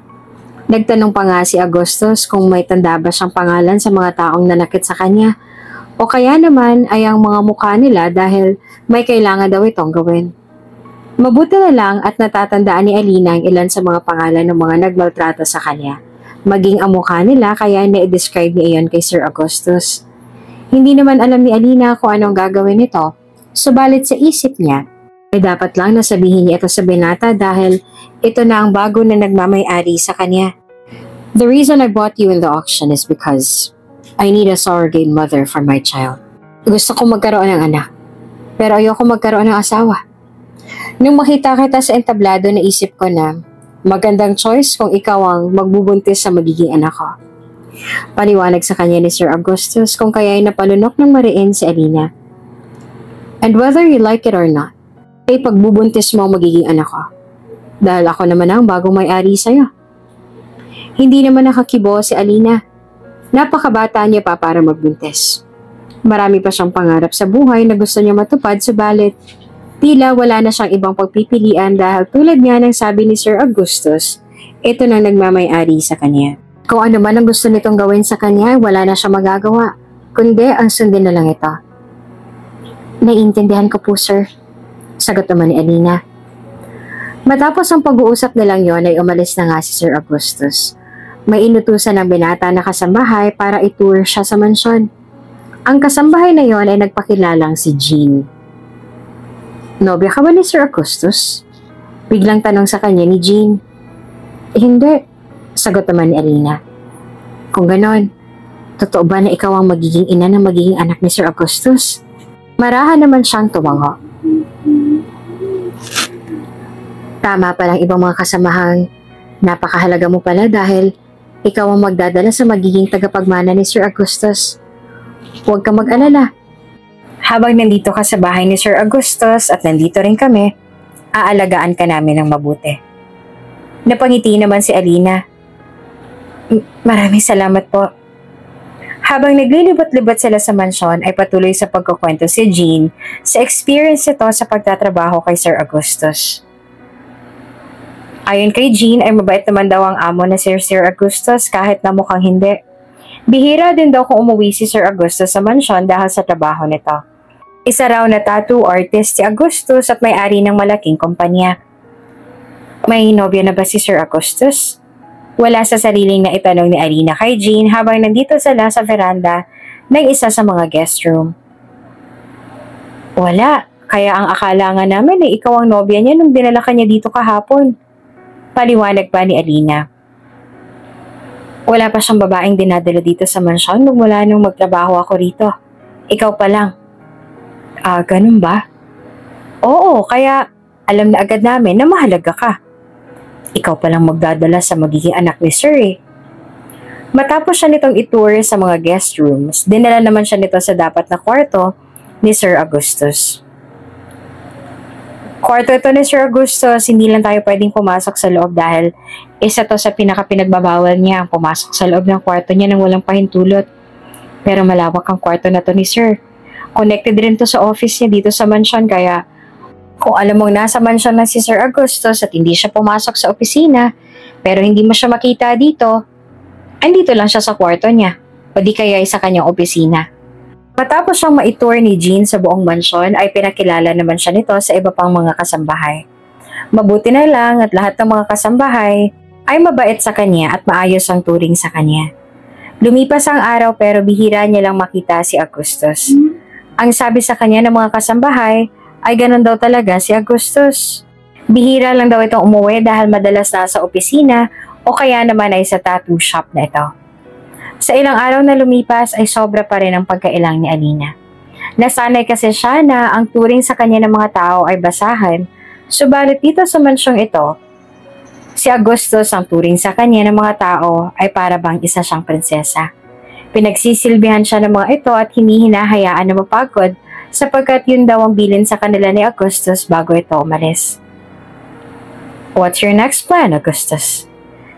Nagtanong pa nga si Agustus kung may tanda ba siyang pangalan sa mga taong nanakit sa kanya o kaya naman ay ang mga mukha nila dahil may kailangan daw itong gawin. Mabuti na lang at natatandaan ni Alina ang ilan sa mga pangalan ng mga nagmaltrato sa kanya. Maging ang mukha nila kaya na-describe niya iyon kay Sir Augustus. Hindi naman alam ni Alina kung anong gagawin nito, subalit sa isip niya ay dapat lang nasabihin niya ito sa binata dahil ito na ang bago na nagmamay-ari sa kanya. The reason I bought you in the auction is because I need a surrogate mother for my child. Gusto ko magkaroon ng anak, pero ayoko magkaroon ng asawa. Nung makita kita sa entablado, naisip ko na magandang choice kung ikaw ang magbubuntis sa magiging anak ko. Paliwanag sa kanya ni Sir Augustus kung kaya'y napalunok ng mariin si Alina. And whether you like it or not, ay pagbubuntis mo ang magiging anak ko. Dahil ako naman ang bagong may-ari sa'yo. Hindi naman nakakibo si Alina. Napakabata niya pa para magbuntis. Marami pa siyang pangarap sa buhay na gusto niya matupad, subalit tila wala na siyang ibang pagpipilian dahil tulad nga ng sabi ni Sir Augustus, ito nang nagmamay-ari sa kanya. Kung ano man ang gusto nitong gawin sa kanya, wala na siyang magagawa, kundi ang sundin na lang ito. Naiintindihan ko po, sir. Sagot naman ni Alina. Matapos ang pag-uusap nilang yon ay umalis na nga si Sir Augustus. May inutusan ng binata na kasambahay para itour siya sa mansyon. Ang kasambahay na yon ay nagpakilalang si Jean. Nobya ka ba ni Sir Augustus? Biglang tanong sa kanya ni Jean. Hindi, sagot naman ni Alina. Kung ganon, totoo ba na ikaw ang magiging ina ng magiging anak ni Sir Augustus? Marahan naman siyang tumango. Tama palang ibang mga kasamahang, napakahalaga mo pala dahil ikaw ang magdadala sa magiging tagapagmana ni Sir Augustus. Huwag kang mag-alala. Habang nandito ka sa bahay ni Sir Augustus at nandito rin kami, aalagaan ka namin ng mabuti. Napangiti naman si Alina. Maraming salamat po. Habang naglilibot-libot sila sa mansyon ay patuloy sa pagkukwento si Jean sa experience ito sa pagtatrabaho kay Sir Augustus. Ayon kay Jean ay mabait naman daw ang amo na Sir Augustus kahit na mukhang hindi. Bihira din daw kung umuwi si Sir Augustus sa mansyon dahil sa trabaho nito. Isa raw na tattoo artist si Augustus at may-ari ng malaking kumpanya. May nobya na ba si Sir Augustus? Wala sa sariling na itanong ni Alina kay Jean habang nandito sila sa veranda ng isa sa mga guest room. Wala, kaya ang akala nga namin ay ikaw ang nobya niya nung dinala ka niya dito kahapon. Paliwanag pa ni Alina. Wala pa siyang babaeng dinadala dito sa mansyon mula nung magtrabaho ako rito. Ikaw pa lang. Ganun ba? Oo, kaya alam na agad namin na mahalaga ka. Ikaw pa lang magdadala sa magiging anak ni Sir eh. Matapos siya nitong itour sa mga guest rooms, dinala naman siya nito sa dapat na kwarto ni Sir Augustus. Kwarto ito ni Sir Augustus, hindi lang tayo pwedeng pumasok sa loob dahil isa to sa pinaka-pinagbabawal niya ang pumasok sa loob ng kwarto niya nang walang pahintulot. Pero malawak ang kwarto na to ni Sir. Connected rin to sa office niya dito sa mansyon kaya kung alam mong nasa mansyon na si Sir Augustus at hindi siya pumasok sa opisina pero hindi mo siya makita dito, andito lang siya sa kwarto niya o di kaya sa kanyang opisina. Matapos siyang ma-tour ni Jean sa buong mansyon ay pinakilala naman siya nito sa iba pang mga kasambahay. Mabuti na lang at lahat ng mga kasambahay ay mabait sa kanya at maayos ang turing sa kanya. Lumipas ang araw pero bihira niya lang makita si Augustus. Ang sabi sa kanya ng mga kasambahay ay ganun daw talaga si Augustus. Bihira lang daw itong umuwi dahil madalas nasa opisina o kaya naman ay sa tattoo shop na ito. Sa ilang araw na lumipas ay sobra pa rin ang pagkailang ni Alina. Nasanay kasi siya na ang turing sa kanya ng mga tao ay basahan, subalit dito sa mansyong ito Si Augustus ang turing sa kanya ng mga tao ay para bang isa siyang prinsesa. Pinagsisilbihan siya ng mga ito at hinahayaan na mapagod sapagkat yun daw ang bilin sa kanila ni Augustus bago ito umalis. What's your next plan, Augustus?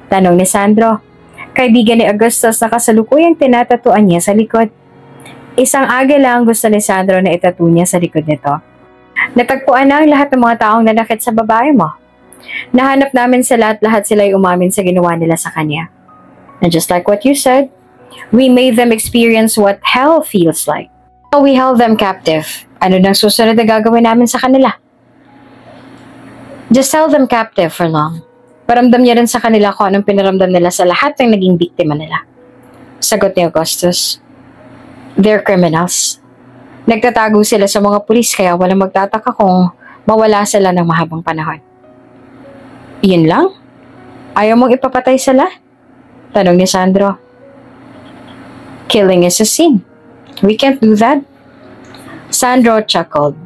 Tanong ni Sandro. Kaibigan ni Augustus na kasalukuyang tinatatuan niya sa likod. Isang agila ang gusto ni Sandro na itatu niya sa likod nito. Natagpuan na ang lahat ng mga taong nanakit sa babae mo. Nahanap namin sila at lahat sila ay umamin sa ginawa nila sa kanya. And just like what you said, we made them experience what hell feels like. We held them captive. Ano nang susunod na gagawin namin sa kanila? Just held them captive for long. Paramdam niya rin sa kanila kung anong pinaramdam nila sa lahat ng naging biktima nila. Sagot ni Augustus. They're criminals. Nagtatago sila sa mga pulis kaya walang magtataka kung mawala sila ng mahabang panahon. Yun lang? Ayaw mong ipapatay sila? Tanong ni Sandro. Killing is a sin. We can't do that. Sandro chuckled,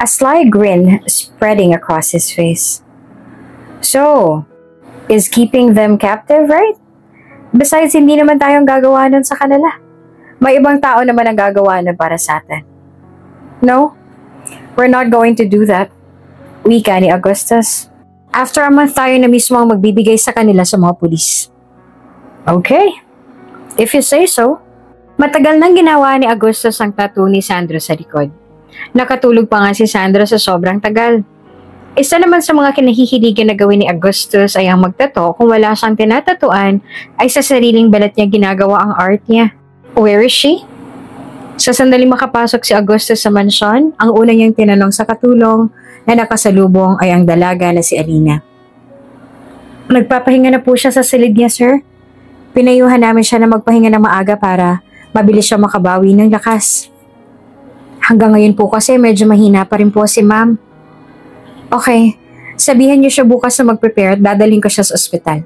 a sly grin spreading across his face. So, is keeping them captive right? Besides, hindi naman tayong gagawa nun sa kanila. May ibang tao naman ang gagawa nun para sa atin. No, we're not going to do that. Wika ni Augustus. After a month tayo na mismo ang magbibigay sa kanila sa mga pulis. Okay, if you say so. Matagal nang ginawa ni Augustus ang tattoo ni Sandro sa likod. Nakatulog pa nga si Sandro sa sobrang tagal. Isa naman sa mga kinahihiligan na gawin ni Augustus ay ang magtato kung wala siyang tinatatuan ay sa sariling balat niya ginagawa ang art niya. Where is she? Sa sandaling makapasok si Augustus sa mansyon, ang una niyang tinanong sa katulong na nakasalubong ay ang dalaga na si Alina. Nagpapahinga na po siya sa silid niya, sir. Pinayuhan namin siya na magpahinga ng maaga para mabilis siya makabawi ng lakas. Hanggang ngayon po kasi medyo mahina pa rin po si ma'am. Okay, sabihan niyo siya bukas na mag-prepare at dadalhin ko siya sa ospital.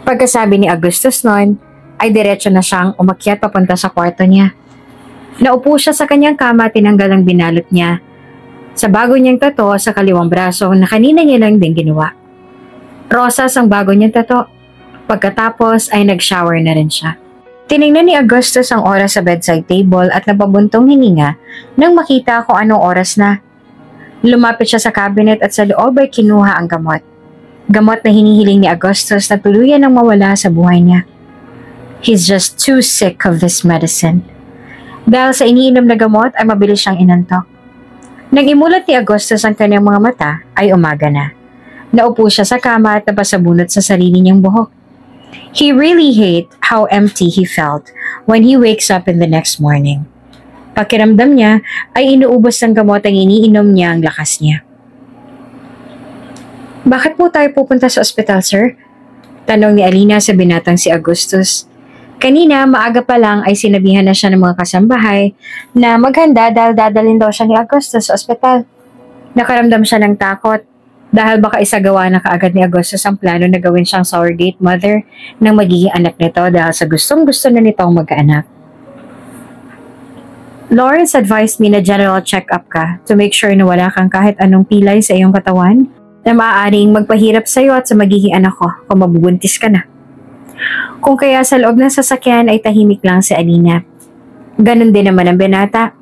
Pagkasabi ni Augustus noon, ay diretso na siyang umakyat papunta sa kwarto niya. Naupo siya sa kanyang kama at tinanggal ang binalot niya sa bago niyang tato sa kaliwang braso na kanina niya lang din ginawa. Rosas ang bago niyang tato. Pagkatapos ay nag-shower na rin siya. Tinignan ni Augustus ang oras sa bedside table at napabuntong hininga nang makita kung anong oras na. Lumapit siya sa cabinet at sa loob ay kinuha ang gamot. Gamot na hinihiling ni Augustus na tuluyan ang mawala sa buhay niya. He's just too sick of this medicine. Dahil sa iniinom na gamot ay mabilis siyang inantok. Nang imulat ni Augustus ang kanyang mga mata ay umaga na. Naupo siya sa kama at napasabunot sa sarili niyang buhok. He really hated how empty he felt when he wakes up in the next morning. Pakiramdam niya ay inuubos ng gamot ang iniinom niya ang lakas niya. Bakit po tayo pupunta sa ospital, sir? Tanong ni Alina sa binatang si Augustus. Kanina, maaga pa lang ay sinabihan na siya ng mga kasambahay na maghanda dahil dadalhin daw siya ni Augustus sa ospital. Nakaramdam siya ng takot dahil baka isagawa na kaagad ni Augustus ang plano na gawin siyang surrogate mother ng magiging anak nito dahil sa gustong-gusto na nitong magkaanak. Lawrence advised me na general check-up ka to make sure na wala kang kahit anong pilay sa iyong katawan na maaaring magpahirap sa iyo at sa magiging anak ko kung mabubuntis ka na. Kung kaya sa loob ng sasakyan ay tahimik lang si Alina. Ganon din naman ang binata.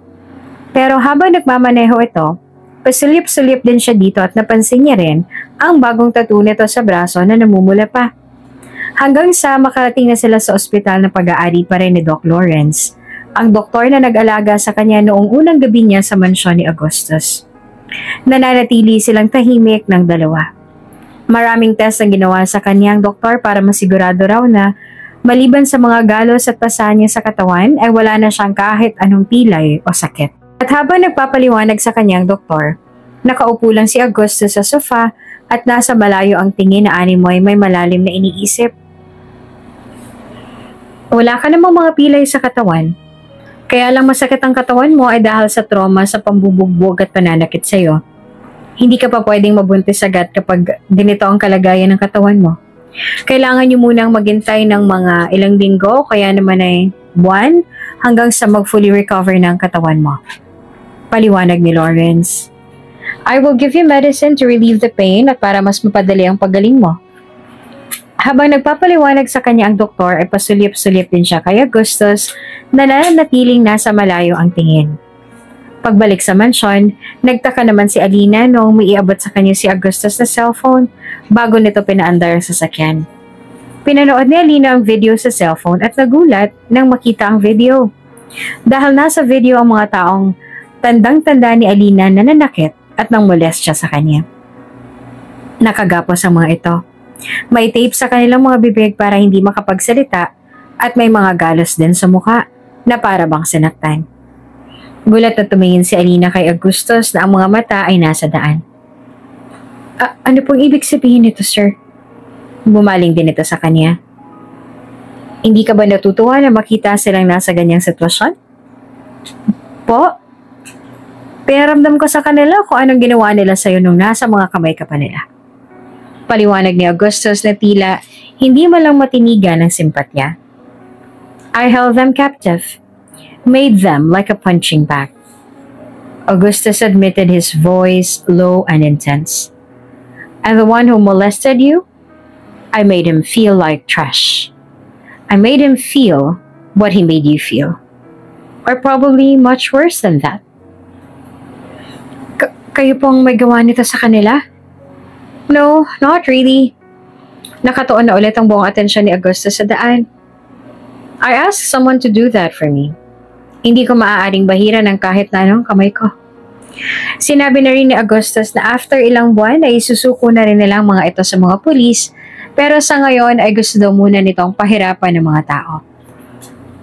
Pero habang nagmamaneho ito, pasulip-sulip din siya dito at napansin niya rin ang bagong tattoo nito sa braso na namumula pa. Hanggang sa makarating na sila sa ospital na pag-aari pa rin ni Doc Lawrence, ang doktor na nag-alaga sa kanya noong unang gabi niya sa mansyon ni Augustus. Nananatili silang tahimik ng dalawa. Maraming test ang ginawa sa kanyang doktor para masigurado raw na maliban sa mga galos at pasa niya sa katawan ay wala na siyang kahit anong pilay o sakit. At habang nagpapaliwanag sa kanyang doktor, nakaupo lang si Augustus sa sofa at nasa malayo ang tingin na animoy may malalim na iniisip. Wala ka namang mga pilay sa katawan. Kaya lang masakit ang katawan mo ay dahil sa trauma sa pambubugbog at pananakit sa iyo. Hindi ka pa pwedeng mabuntis agad kapag ganito ang kalagayan ng katawan mo. Kailangan nyo munang maghintay ng mga ilang linggo, kaya naman ay buwan, hanggang sa mag-fully recover na ang katawan mo. Paliwanag ni Lawrence. I will give you medicine to relieve the pain at para mas mapadali ang paggaling mo. Habang nagpapaliwanag sa kanya ang doktor ay pasulyap-sulyap din siya kay Augustus na nananatiling nasa malayo ang tingin. Pagbalik sa mansyon, nagtaka naman si Alina noong may iabot sa kanya si Augustus na cellphone bago nito pinaandar ang sasakyan. Pinanood ni Alina ang video sa cellphone at nagulat nang makita ang video. Dahil nasa video ang mga taong tandang-tanda ni Alina na nanakit at nang molestya sa kanya. Nakagapos ang mga ito. May tape sa kanilang mga bibig para hindi makapagsalita at may mga galos din sa mukha na para bang sinaktan. Gulat na tumingin si Alina kay Augustus na ang mga mata ay nasa daan. Ano pong ibig sabihin nito, sir? Bumaling din ito sa kanya. Hindi ka ba natutuwa na makita silang nasa ganyang sitwasyon? Po? Pinaramdam ko sa kanila kung anong ginawa nila sa'yo nung nasa mga kamay ka pa nila. Paliwanag ni Augustus na tila hindi malang matinigan ng simpatya. I held them captive, made them like a punching bag. Augustus admitted, his voice low and intense. And the one who molested you, I made him feel like trash. I made him feel what he made you feel. Or probably much worse than that. Kayo pong may gawa nito sa kanila? No, not really. Nakatuon na ulit ang buong atensyon ni Augustus sa daan. I asked someone to do that for me. Hindi ko maaaring bahiran ng kahit na anong kamay ko. Sinabi na rin ni Augustus na after ilang buwan ay isusuko na rin nilang mga ito sa mga pulis, pero sa ngayon ay gusto daw muna nitong pahirapan ng mga tao.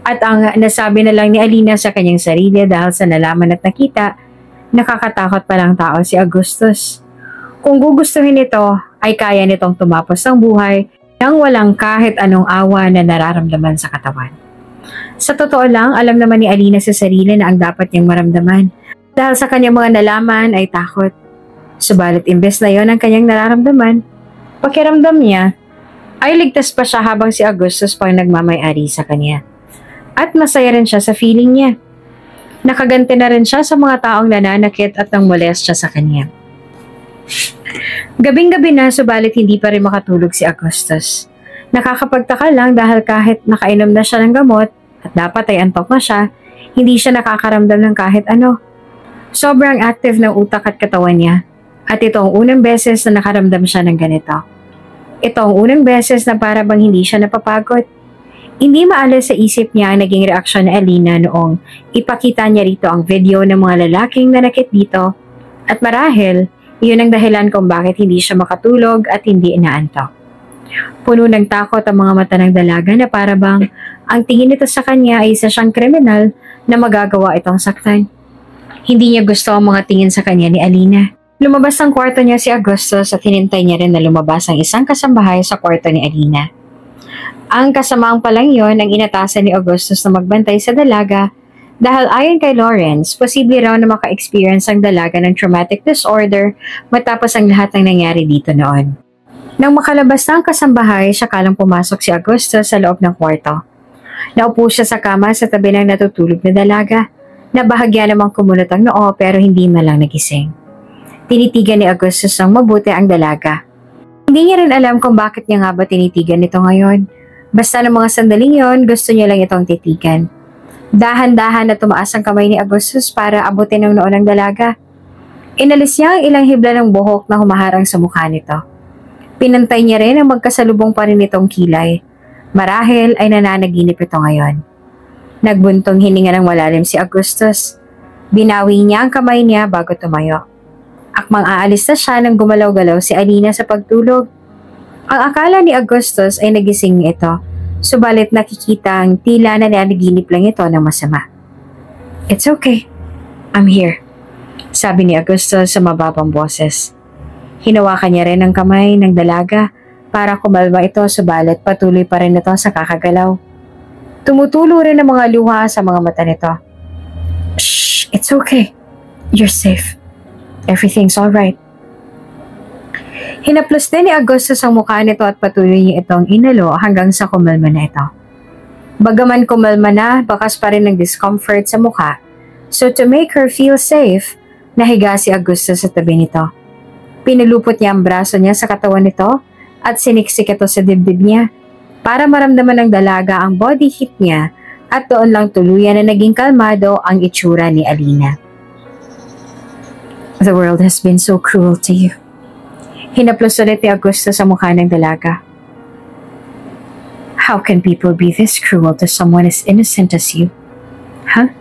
At ang nasabi na lang ni Alina sa kanyang sarili dahil sa nalaman at nakita, nakakatakot palang tao si Augustus. Kung gugustuhin ito, ay kaya nitong tumapos ng buhay nang walang kahit anong awa na nararamdaman sa katawan. Sa totoo lang, alam naman ni Alina sa sarili na ang dapat niyang maramdaman. Dahil sa kanyang mga nalaman ay takot. Subalit imbes na yon ang kanyang nararamdaman, pakiramdam niya ay ligtas pa siya habang si Augustus pang nagmamay-ari sa kanya. At masaya rin siya sa feeling niya. Nakaganti na rin siya sa mga taong nananakit at nang molestya sa kanya. Gabing-gabi na subalit hindi pa rin makatulog si Augustus. Nakakapagtaka lang dahil kahit nakainom na siya ng gamot at dapat ay antok na siya, hindi siya nakakaramdam ng kahit ano. Sobrang active ng utak at katawan niya at ito ang unang beses na nakaramdam siya ng ganito. Ito ang unang beses na para bang hindi siya napapagod. Hindi maalis sa isip niya ang naging reaksyon ni Alina noong ipakita niya rito ang video ng mga lalaking nanakit dito at marahil iyon ang dahilan kung bakit hindi siya makatulog at hindi inaantok. Puno ng takot ang mga mata ng dalaga na para bang ang tingin nito sa kanya ay isa siyang kriminal na magagawa itong saktan. Hindi niya gusto ang mga tingin sa kanya ni Alina. Lumabas ng kwarto niya si Augustus at hinintay niya rin na lumabas ang isang kasambahay sa kwarto ni Alina. Ang kasamaang palang yon ang inatasan ni Augustus na magbantay sa dalaga dahil ayon kay Lawrence, posible raw na maka-experience ang dalaga ng traumatic disorder matapos ang lahat ng nangyari dito noon. Nang makalabas na ang kasambahay, sakalang pumasok si Augustus sa loob ng kwarto. Naupo siya sa kama sa tabi ng natutulog na dalaga, na bahagya namang kumunot ang noo pero hindi malang nagising. Tinitigan ni Augustus ang mabuti ang dalaga. Hindi niya rin alam kung bakit niya nga ba tinitigan ito ngayon. Basta ng mga sandaling yon, gusto niya lang itong titigan. Dahan-dahan na tumaas ang kamay ni Augustus para abutin ang noo ng dalaga. Inalis niya ang ilang hibla ng buhok na humaharang sa mukha nito. Pinantay niya rin ang magkasalubong pa rin itong kilay. Marahil ay nananaginip ito ngayon. Nagbuntong hininga ng malalim si Augustus. Binawi niya ang kamay niya bago tumayo. Akmang aalis na siya nang gumalaw-galaw si Alina sa pagtulog. Ang akala ni Augustus ay nagising ito. Subalit nakikita ang tila na nanaginip lang ito ng masama. It's okay. I'm here. Sabi ni Augustus sa mababang boses. Hinawakan niya rin ang kamay ng dalaga para kumalma ito subalit patuloy pa rin ito sa kakagalaw. Tumutulo rin ang mga luha sa mga mata nito. Shh! It's okay. You're safe. Everything's alright. Hinaplos din ni Augustus ang mukha nito at patuloy niya itong inalo hanggang sa kumalma na ito. Bagaman kumalma na, bakas pa rin ng discomfort sa mukha. So to make her feel safe, Nahiga si Augusto sa tabi nito. Pinulupot niya ang braso niya sa katawan nito at siniksik ito sa dibdib niya para maramdaman ng dalaga ang body heat niya at doon lang tuluyan na naging kalmado ang itsura ni Alina. The world has been so cruel to you. Hinaplos ulit ni Augusto sa mukha ng dalaga. How can people be this cruel to someone as innocent as you? Huh?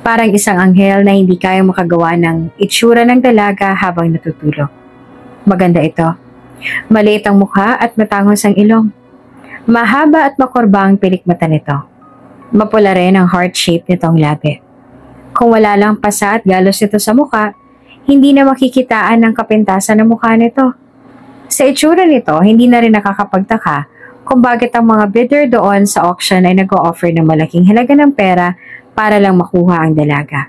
Parang isang anghel na hindi kayang makagawa ng itsura ng dalaga habang natutulog. Maganda ito. Maliit ang mukha at matangos ang ilong. Mahaba at makurba ang pilik mata nito. Mapula rin ang heart shape nitong labi. Kung wala lang pasa at galos nito sa mukha, hindi na makikitaan ang kapintasan ng mukha nito. Sa itsura nito, hindi na rin nakakapagtaka kung bakit ang mga bidder doon sa auction ay nag-o-offer ng malaking halaga ng pera para lang makuha ang dalaga.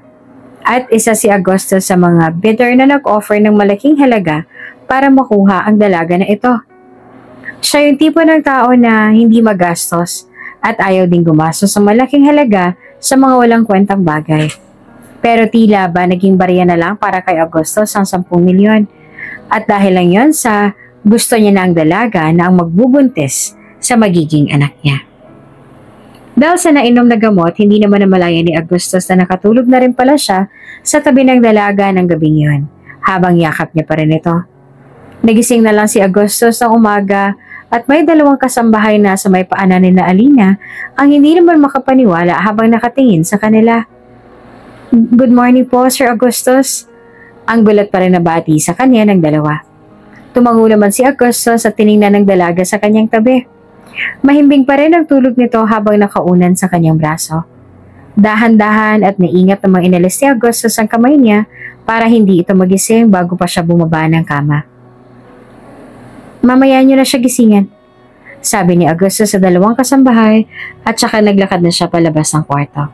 At isa si Augusto sa mga bidder na nag-offer ng malaking halaga para makuha ang dalaga na ito. Siya yung tipo ng tao na hindi magastos at ayaw din gumastos sa malaking halaga sa mga walang kwentang bagay. Pero tila ba naging barya na lang para kay Augusto ang 10 milyon. At dahil lang yon sa gusto niya na ang dalaga na ang magbubuntis sa magiging anak niya. Dahil sa nainom na gamot, hindi naman namalaya ni Augustus na nakatulog na rin pala siya sa tabi ng dalaga ng gabing yun, habang yakap niya pa rin ito. Nagising na lang si Augustus ng umaga at may 2 kasambahay na sa may paanan ni Alina ang hindi naman makapaniwala habang nakatingin sa kanila. Good morning po, Sir Augustus. Ang gulat pa rin na bati sa kanya ng dalawa. Tumango naman si Augustus at tiningnan ng dalaga sa kanyang tabi. Mahimbing pa rin ang tulog nito habang nakaunan sa kanyang braso. Dahan-dahan at naingat namang inalis ni Augustus ang kamay niya para hindi ito magising bago pa siya bumaba ng kama. Mamaya niyo na siya gisingan, sabi ni Augustus sa 2 kasambahay at saka naglakad na siya palabas ng kwarto.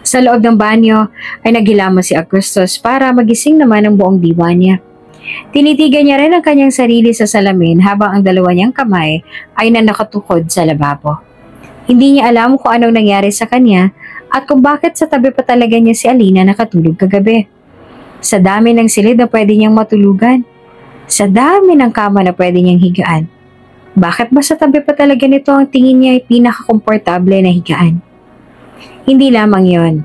Sa loob ng banyo ay naghilamos si Augustus para magising naman ang buong diwa niya. Tinitigan niya rin ang kanyang sarili sa salamin habang ang 2 niyang kamay ay nakatukod sa lababo. Hindi niya alam kung anong nangyari sa kanya at kung bakit sa tabi pa talaga niya si Alina nakatulog kagabi. Sa dami ng silid na pwede niyang matulugan. Sa dami ng kama na pwede niyang higaan. Bakit ba sa tabi pa talaga nito ang tingin niya ay pinakakomportable na higaan? Hindi lamang yon.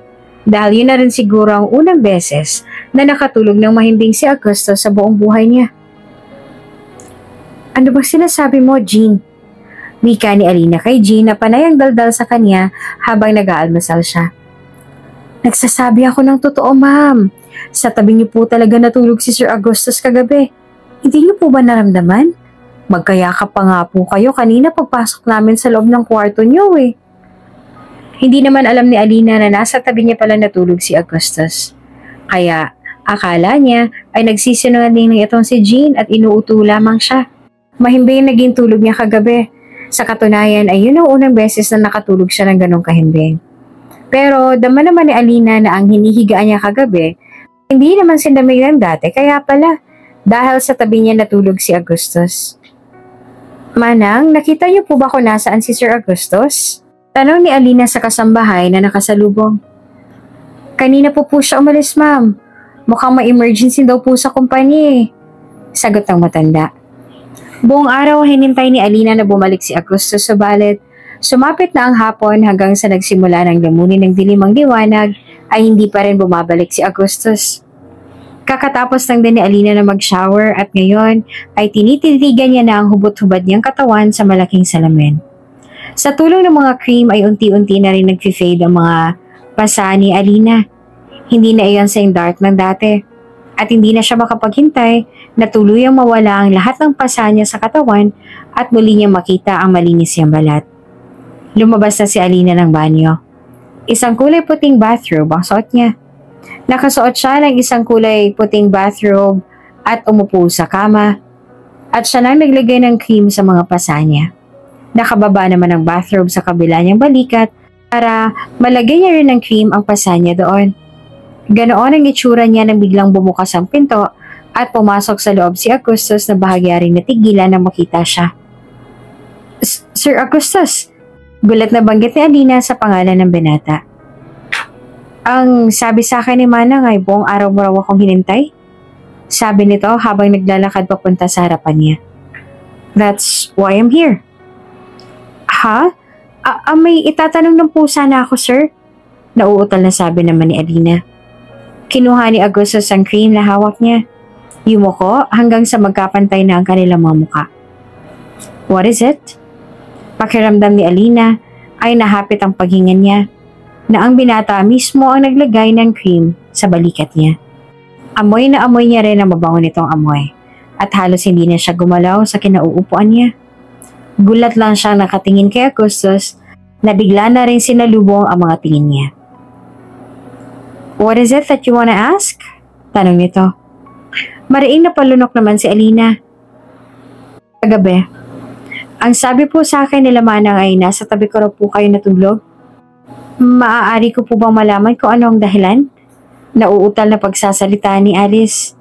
Dahil yun na rin siguro ang unang beses na nakatulog ng mahimbing si Augusto sa buong buhay niya. Ano bang sinasabi mo, Jean? Wika ni Alina kay Jean na panay ang daldal sa kanya habang nag-aalmusal siya. Nagsasabi ako ng totoo, ma'am. Sa tabi niyo po talaga natulog si Sir Augustus kagabi. Hindi niyo po ba naramdaman? Magkayakap pa nga po kayo kanina pagpasok namin sa loob ng kwarto niyo eh. Hindi naman alam ni Alina na nasa tabi niya pala natulog si Augustus. Kaya akala niya ay nagsisinungaling na itong si Jean at inuuto lamang siya. Mahimbing naging tulog niya kagabi. Sa katunayan ay yun ang unang beses na nakatulog siya ng ganong kahimbing. Pero dama naman ni Alina na ang hinihigaan niya kagabi, hindi naman sindamig ng dati kaya pala dahil sa tabi niya natulog si Augustus. Manang, nakita niyo po ba kung nasaan si Sir Augustus? Tanong ni Alina sa kasambahay na nakasalubong. Kanina po siya umalis, ma'am. Mukhang may emergency daw po sa kumpanya. Sagot ng matanda. Buong araw hinintay ni Alina na bumalik si Augustus subalit sumapit na ang hapon hanggang sa nagsimula ng lamunin ng dilim ang liwanag ay hindi pa rin bumabalik si Augustus. Kakatapos lang din ni Alina na mag-shower at ngayon ay tinititigan niya na ang hubot-hubad niyang katawan sa malaking salamin. Sa tulong ng mga cream ay unti-unti na rin nag-fade ang mga pasa ni Alina. Hindi na iyon sa dark ng dati. At hindi na siya makapaghintay na tuluyang mawala ang lahat ng pasa niya sa katawan at muli niya makita ang malinis niyang balat. Lumabas na si Alina ng banyo. Isang kulay puting bathrobe ang suot niya. Nakasuot siya ng isang kulay puting bathrobe at umupo sa kama. At siya nang naglagay ng cream sa mga pasa niya. Nakababa naman ang bathrobe sa kabila niyang balikat para malagay niya rin ng cream ang pasa niya doon. Ganoon ang itsura niya nang biglang bumukas ang pinto at pumasok sa loob si Augustus na bahagya rin natigilan nang makita siya. Sir Augustus! Gulat na banggit ni Alina sa pangalan ng binata. Ang sabi sa akin ni Manang ay buong araw mo raw akong hinintay. Sabi nito habang naglalakad papunta sa harapan niya. That's why I'm here. Ha? May itatanong ng po sana ako, sir. Nauutal na sabi naman ni Alina. Kinuha ni Augustus ang cream na hawak niya. Yumuko hanggang sa magkapantay na ang kanilang mga muka. What is it? Pakiramdam ni Alina ay nahapit ang paghinga niya na ang binata mismo ang naglagay ng cream sa balikat niya. Amoy na amoy niya rin ang mabango nitong amoy at halos hindi na siya gumalaw sa kinauupuan niya. Gulat lang siyang nakatingin kay Augustus na bigla na rin sinalubong ang mga tingin niya. What is it that you wanna ask? Tanong nito. Mariing na palunok naman si Alina. Kagabi, ang sabi po sa akin nila Manang ay nasa tabi ko raw po kayo natulog. Maaari ko po bang malaman kung ano ang dahilan? Nauutal na pagsasalita ni Alice.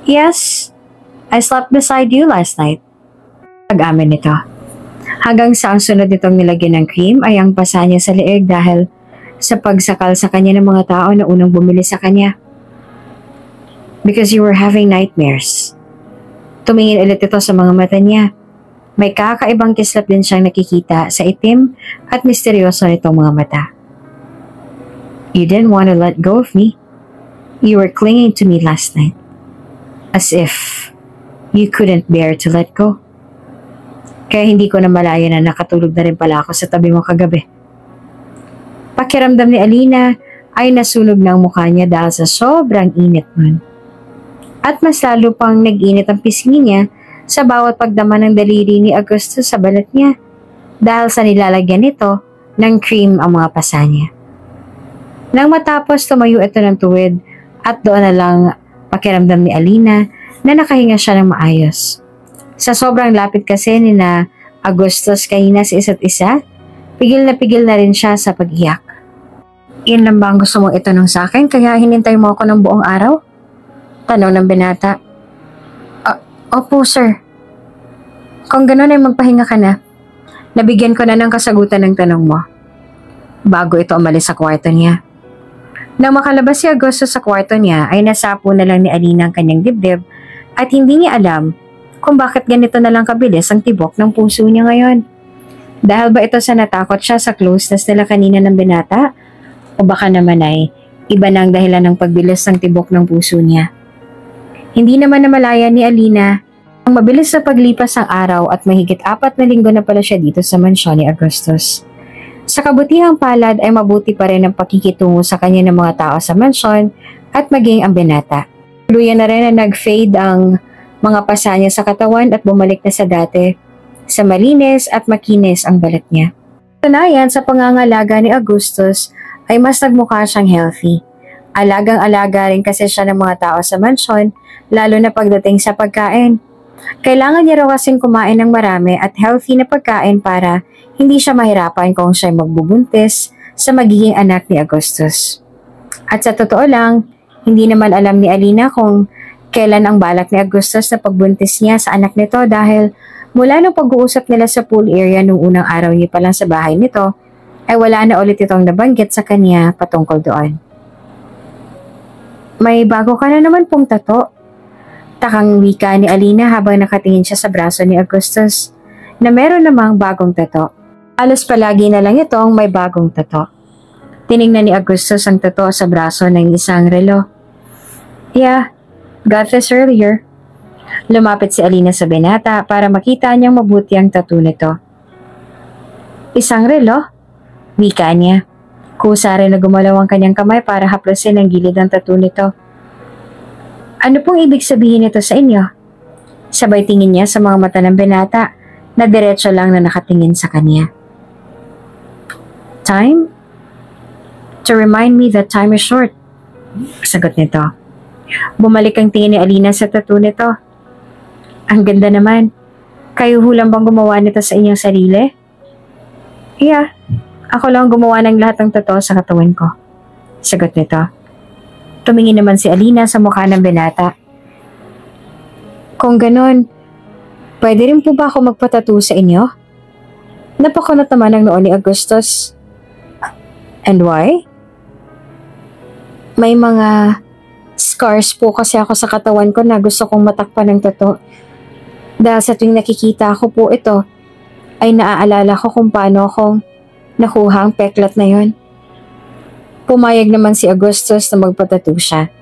Yes, I slept beside you last night. Pag-amin nito. Hanggang sa ang sunod nitong nilagyan ng cream ay ang pasa niya sa leeg dahil sa pagsakal sa kanya ng mga tao na unang bumili sa kanya. Because you were having nightmares. Tumingin ulit ito sa mga mata niya. May kakaibang kislap din siyang nakikita sa itim at misteryoso nitong mga mata. You didn't want to let go of me. You were clinging to me last night. As if you couldn't bear to let go. Kaya hindi ko na malaya na nakatulog na rin pala ako sa tabi mo kagabi. Pakiramdam ni Alina ay nasunog ng mukha niya dahil sa sobrang init nun. At mas lalo pang nag-init ang pisngi niya sa bawat pagdama ng daliri ni Augustus sa balat niya dahil sa nilalagyan nito ng cream ang mga pasa niya. Nang matapos tumayo ito ng tuwid at doon na lang pakiramdam ni Alina na nakahinga siya ng maayos. Sa sobrang lapit kasi ni na Augustus kanina sa isa't isa, pigil na rin siya sa pag-iyak. Iyan lang ba ang gusto mong itanong sa akin kaya hinintay mo ako ng buong araw? Tanong ng binata. Opo, sir. Kung gano'n ay magpahinga ka na. Nabigyan ko na ng kasagutan ng tanong mo. Bago ito umalis sa kwarto niya. Nang makalabas si Augustus sa kwarto niya ay nasapo na lang ni Alina ang kanyang dibdib at hindi niya alam kung bakit ganito na lang kabilis ang tibok ng puso niya ngayon. Dahil ba ito sa natakot siya sa closeness nila kanina ng binata? O baka naman ay iba na ang dahilan ng pagbilis ng tibok ng puso niya? Hindi naman namalaya ni Alina ang mabilis na paglipas ng araw at mahigit 4 na linggo na pala siya dito sa mansyon ni Augustus. Sa kabutihang palad ay mabuti pa rin ang pakikitungo sa kanya ng mga tao sa mansyon at maging ang binata. Tuluyan na rin na nag-fade ang mga pasa niya sa katawan at bumalik na sa dati. Sa malinis at makinis ang balat niya. Tunayan sa pangangalaga ni Augustus ay mas nagmukha siyang healthy. Alagang-alaga rin kasi siya ng mga tao sa mansyon, lalo na pagdating sa pagkain. Kailangan niya raw kasing kumain ng marami at healthy na pagkain para hindi siya mahirapan kung siya magbubuntis sa magiging anak ni Augustus. At sa totoo lang, hindi naman alam ni Alina kung kailan ang balak ni Augustus na pagbuntis niya sa anak nito dahil mula nung pag-uusap nila sa pool area nung unang araw niya pa lang sa bahay nito, ay wala na ulit itong nabanggit sa kanya patungkol doon. May bago ka na naman pong tato. Takang wika ni Alina habang nakatingin siya sa braso ni Augustus na meron namang bagong tato. Halos palagi na lang itong may bagong tato. Tiningnan ni Augustus ang tato sa braso ng isang relo. Yeah, got this earlier. Lumapit si Alina sa binata para makita niyang mabuti ang tattoo nito. Isang relo? Wika niya. Kusa rin na gumalaw ang kanyang kamay para haplosin ang gilid ng tattoo nito. Ano pong ibig sabihin nito sa inyo? Sabay tingin niya sa mga mata ng binata na diretso lang na nakatingin sa kanya. Time? To remind me that time is short. Sagot nito. Bumalik ang tingin ni Alina sa tattoo nito. Ang ganda naman. Kayo hulang bang gumawa nito sa inyong sarili? Yeah. Ako lang gumawa ng lahat ng tattoo sa katawan ko. Sagot nito. Tumingin naman si Alina sa mukha ng binata. Kung ganon, pwede rin po ba ako magpatattoo sa inyo? Napakunot naman ang noo ni Augustus. And why? May mga scars po kasi ako sa katawan ko na gusto kong matakpan ng tattoo. Dahil sa tuwing nakikita ko po ito, ay naaalala ko kung paano akong nakuha ang peklat na yon. Pumayag naman si Augustus na magpatattoo siya.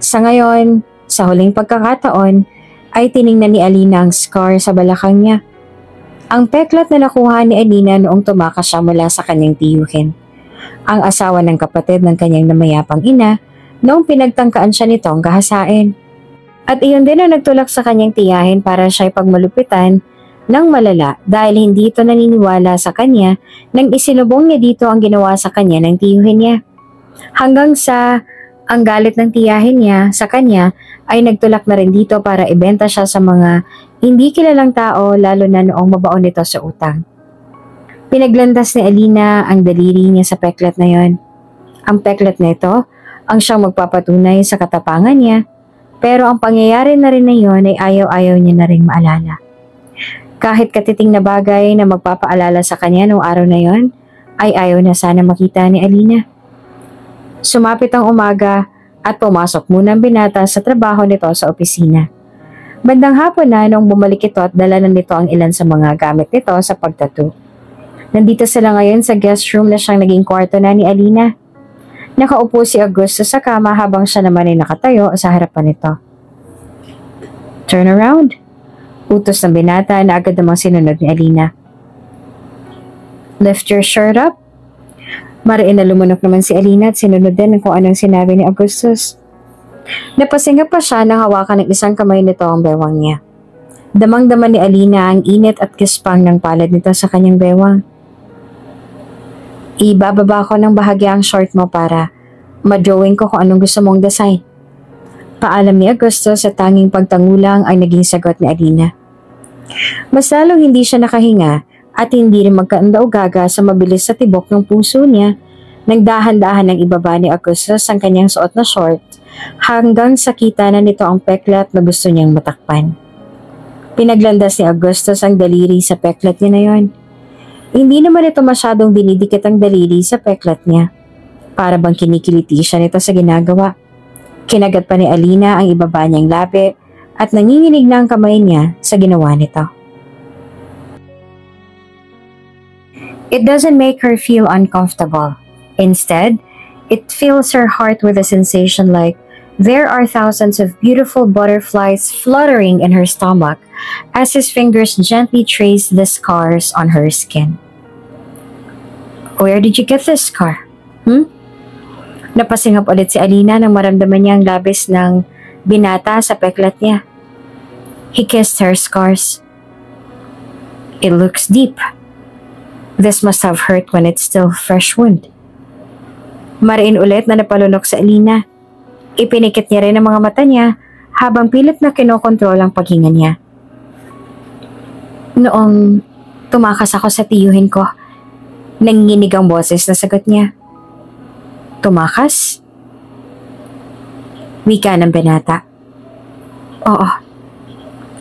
Sa ngayon, sa huling pagkakataon, ay tiningnan ni Alina ang scar sa balakang niya. Ang peklat na nakuha ni Alina noong tumakas siya mula sa kanyang tiyuhin, ang asawa ng kapatid ng kanyang namayapang ina noong pinagtangkaan siya nitong gahasain. At iyon din ang nagtulak sa kanyang tiyahin para siya'y pagmalupitan ng malala dahil hindi ito naniniwala sa kanya nang isinubong niya dito ang ginawa sa kanya ng tiyuhin niya. Hanggang sa ang galit ng tiyahin niya sa kanya ay nagtulak na rin dito para ibenta siya sa mga hindi kilalang tao lalo na noong mabaon nito sa utang. Pinaglandas ni Alina ang daliri niya sa peklat na yon. Ang peklat na ito ang siyang magpapatunay sa katapangan niya, pero ang pangyayari na rin na yon ay ayaw-ayaw niya na rin maalala. Kahit katiting na bagay na magpapaalala sa kanya noong araw na yon, ay ayaw na sana makita ni Alina. Sumapit ang umaga at pumasok muna ang binata sa trabaho nito sa opisina. Bandang hapon na nung bumalik ito at dala na nito ang ilan sa mga gamit nito sa pagtattoo. Nandito sila ngayon sa guest room na siyang naging kwarto na ni Alina. Nakaupo si Augusto sa kama habang siya naman ay nakatayo sa harapan nito. Turn around. Utos ng binata na agad namang sinunod ni Alina. Lift your shirt up. Mariin na lumunok naman si Alina at sinunod din kung anong sinabi ni Augustus. Napasinga pa siya nang hawakan ng isang kamay nito ang bewang niya. Damang-dama ni Alina ang init at kispang ng palad nito sa kanyang bewang. Ibababa ko ng bahagya ang short mo para ma-drawing ko kung anong gusto mong design. Paalam ni Augustus sa tanging pagtangulang ay naging sagot ni Alina. Mas lalong hindi siya nakahinga at hindi rin magkaanda-gaga sa mabilis sa tibok ng puso niya nang dahan-dahan ng ibaba ni Augustus ang kanyang suot na short hanggang sa kita na nito ang peklat na gusto niyang matakpan. Pinaglandas ni Augustus ang daliri sa peklat niya na yon. Hindi naman ito masyadong dinidikit ang daliri sa peklat niya. Para bang kinikiliti siya nito sa ginagawa. Kinagat pa ni Alina ang ibaba niyang labi at nanginginig na ang kamay niya sa ginawa nito. It doesn't make her feel uncomfortable. Instead, it fills her heart with a sensation like there are thousands of beautiful butterflies fluttering in her stomach as his fingers gently trace the scars on her skin. Where did you get this scar? Napasingap ulit si Alina nang maramdaman niya ang labis ng binata sa peklat niya. He kissed her scars. It looks deep. This must have hurt when it's still fresh wound. Mariin ulit na napalunok sa Alina. Ipinikit niya rin ang mga mata niya habang pilit na kinokontrol ang paghinga niya. Noong tumakas ako sa tiyuhin ko, nanginginig ang boses na sagot niya. Tumakas? Wika ng binata. Oo.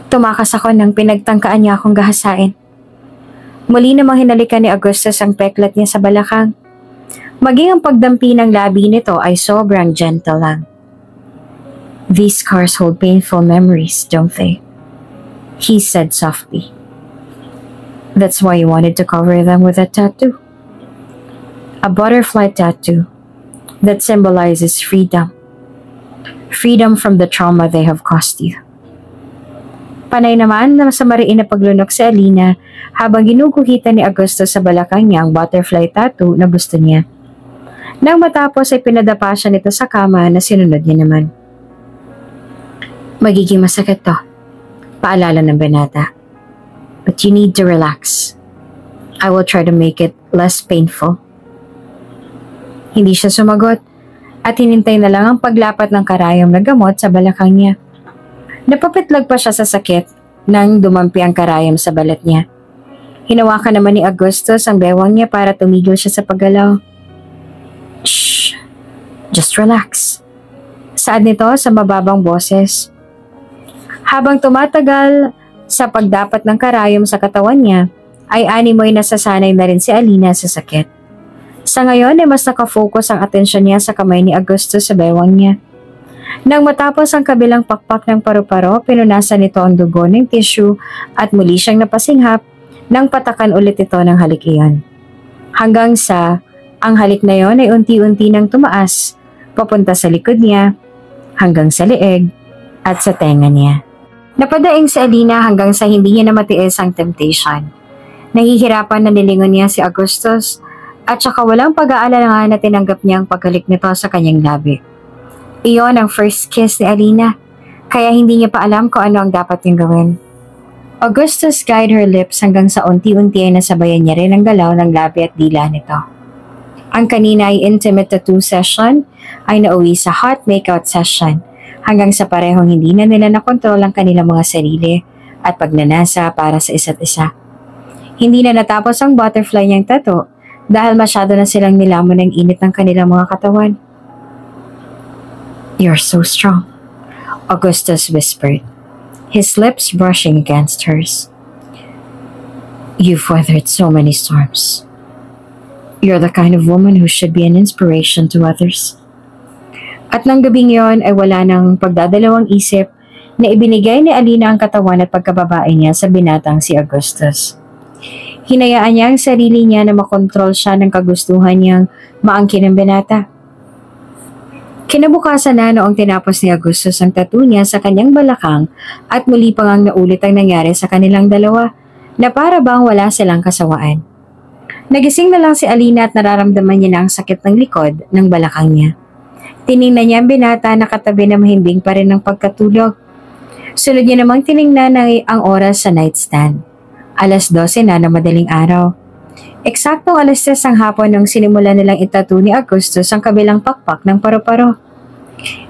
Tumakas ako nang pinagtangkaan niya akong gahasain. Muli namang hinalikan ni Augustus ang peklat niya sa balakang. Maging ang pagdampi ng labi nito ay sobrang gentle lang. These scars hold painful memories, don't they? He said softly. That's why you wanted to cover them with a tattoo. A butterfly tattoo that symbolizes freedom. Freedom from the trauma they have caused you. Panay naman na sa mariin na paglunok si Alina habang ginuguhitan ni Augusto sa balakang niya ang butterfly tattoo na gusto niya. Nang matapos ay pinadapa siya nito sa kama na sinunod niya naman. Magiging masakit to, paalala ng binata. But you need to relax. I will try to make it less painful. Hindi siya sumagot at hinintay na lang ang paglapat ng karayom na gamot sa balakang niya. Napapitlag pa siya sa sakit nang dumampi ang karayom sa balat niya. Hinawakan naman ni Augustus ang bewang niya para tumigil siya sa paggalaw. Shh! Just relax. Saad nito sa mababang boses. Habang tumatagal sa pagdapat ng karayom sa katawan niya, ay animoy nasasanay na rin si Alina sa sakit. Sa ngayon ay mas nakafocus ang atensyon niya sa kamay ni Augustus sa bewang niya. Nang matapos ang kabilang pakpak ng paru-paro, pinunasan nito ang dugo ng tissue at muli siyang napasinghap nang patakan ulit ito ng halik iyon. Hanggang sa ang halik na iyon ay unti-unti nang tumaas, papunta sa likod niya, hanggang sa leeg at sa tenga niya. Napadaing si Alina hanggang sa hindi niya na matiis ang temptation. Nahihirapan na nilingon niya si Augustus at saka walang pag-aalala na tinanggap niya ang paghalik nito sa kanyang labi. Iyon ang first kiss ni Alina, kaya hindi niya pa alam kung ano ang dapat niyang gawin. Augustus guided her lips hanggang sa unti-unti ay nasabayan niya rin ang galaw ng labi at dila nito. Ang kanina ay intimate tattoo session ay nauwi sa hot makeout session hanggang sa parehong hindi na nila nakontrol ang kanilang mga sarili at pagnanasa para sa isa't isa. Hindi na natapos ang butterfly niyang tattoo dahil masyado na silang nilamon ng init ng kanilang mga katawan. "You're so strong," Augustus whispered, his lips brushing against hers. "You've weathered so many storms. You're the kind of woman who should be an inspiration to others." At nang gabing yon ay wala nang pagdadalawang isip na ibinigay ni Alina ang katawan at pagkababae niya sa binatang si Augustus. Hinayaan niya ang sarili niya na makontrol siya ng kagustuhan niyang maangkin ang binata. Kinabukasan na noong tinapos ni Augustus ang tattoo niya sa kanyang balakang at muli pang ang naulit ang nangyari sa kanilang dalawa na para bang wala silang kasawaan. Nagising na lang si Alina at nararamdaman niya na ang sakit ng likod ng balakang niya. Tiningnan niya ang binata na katabi na mahimbing pa rin ng pagkatulog. Sunod niya namang tiningnan ang oras sa nightstand. 12:00 na ng madaling araw. Eksaktong 3:00 ang hapon nung sinimula nilang itattoo ni Augustus ang kabilang pakpak ng paru-paro.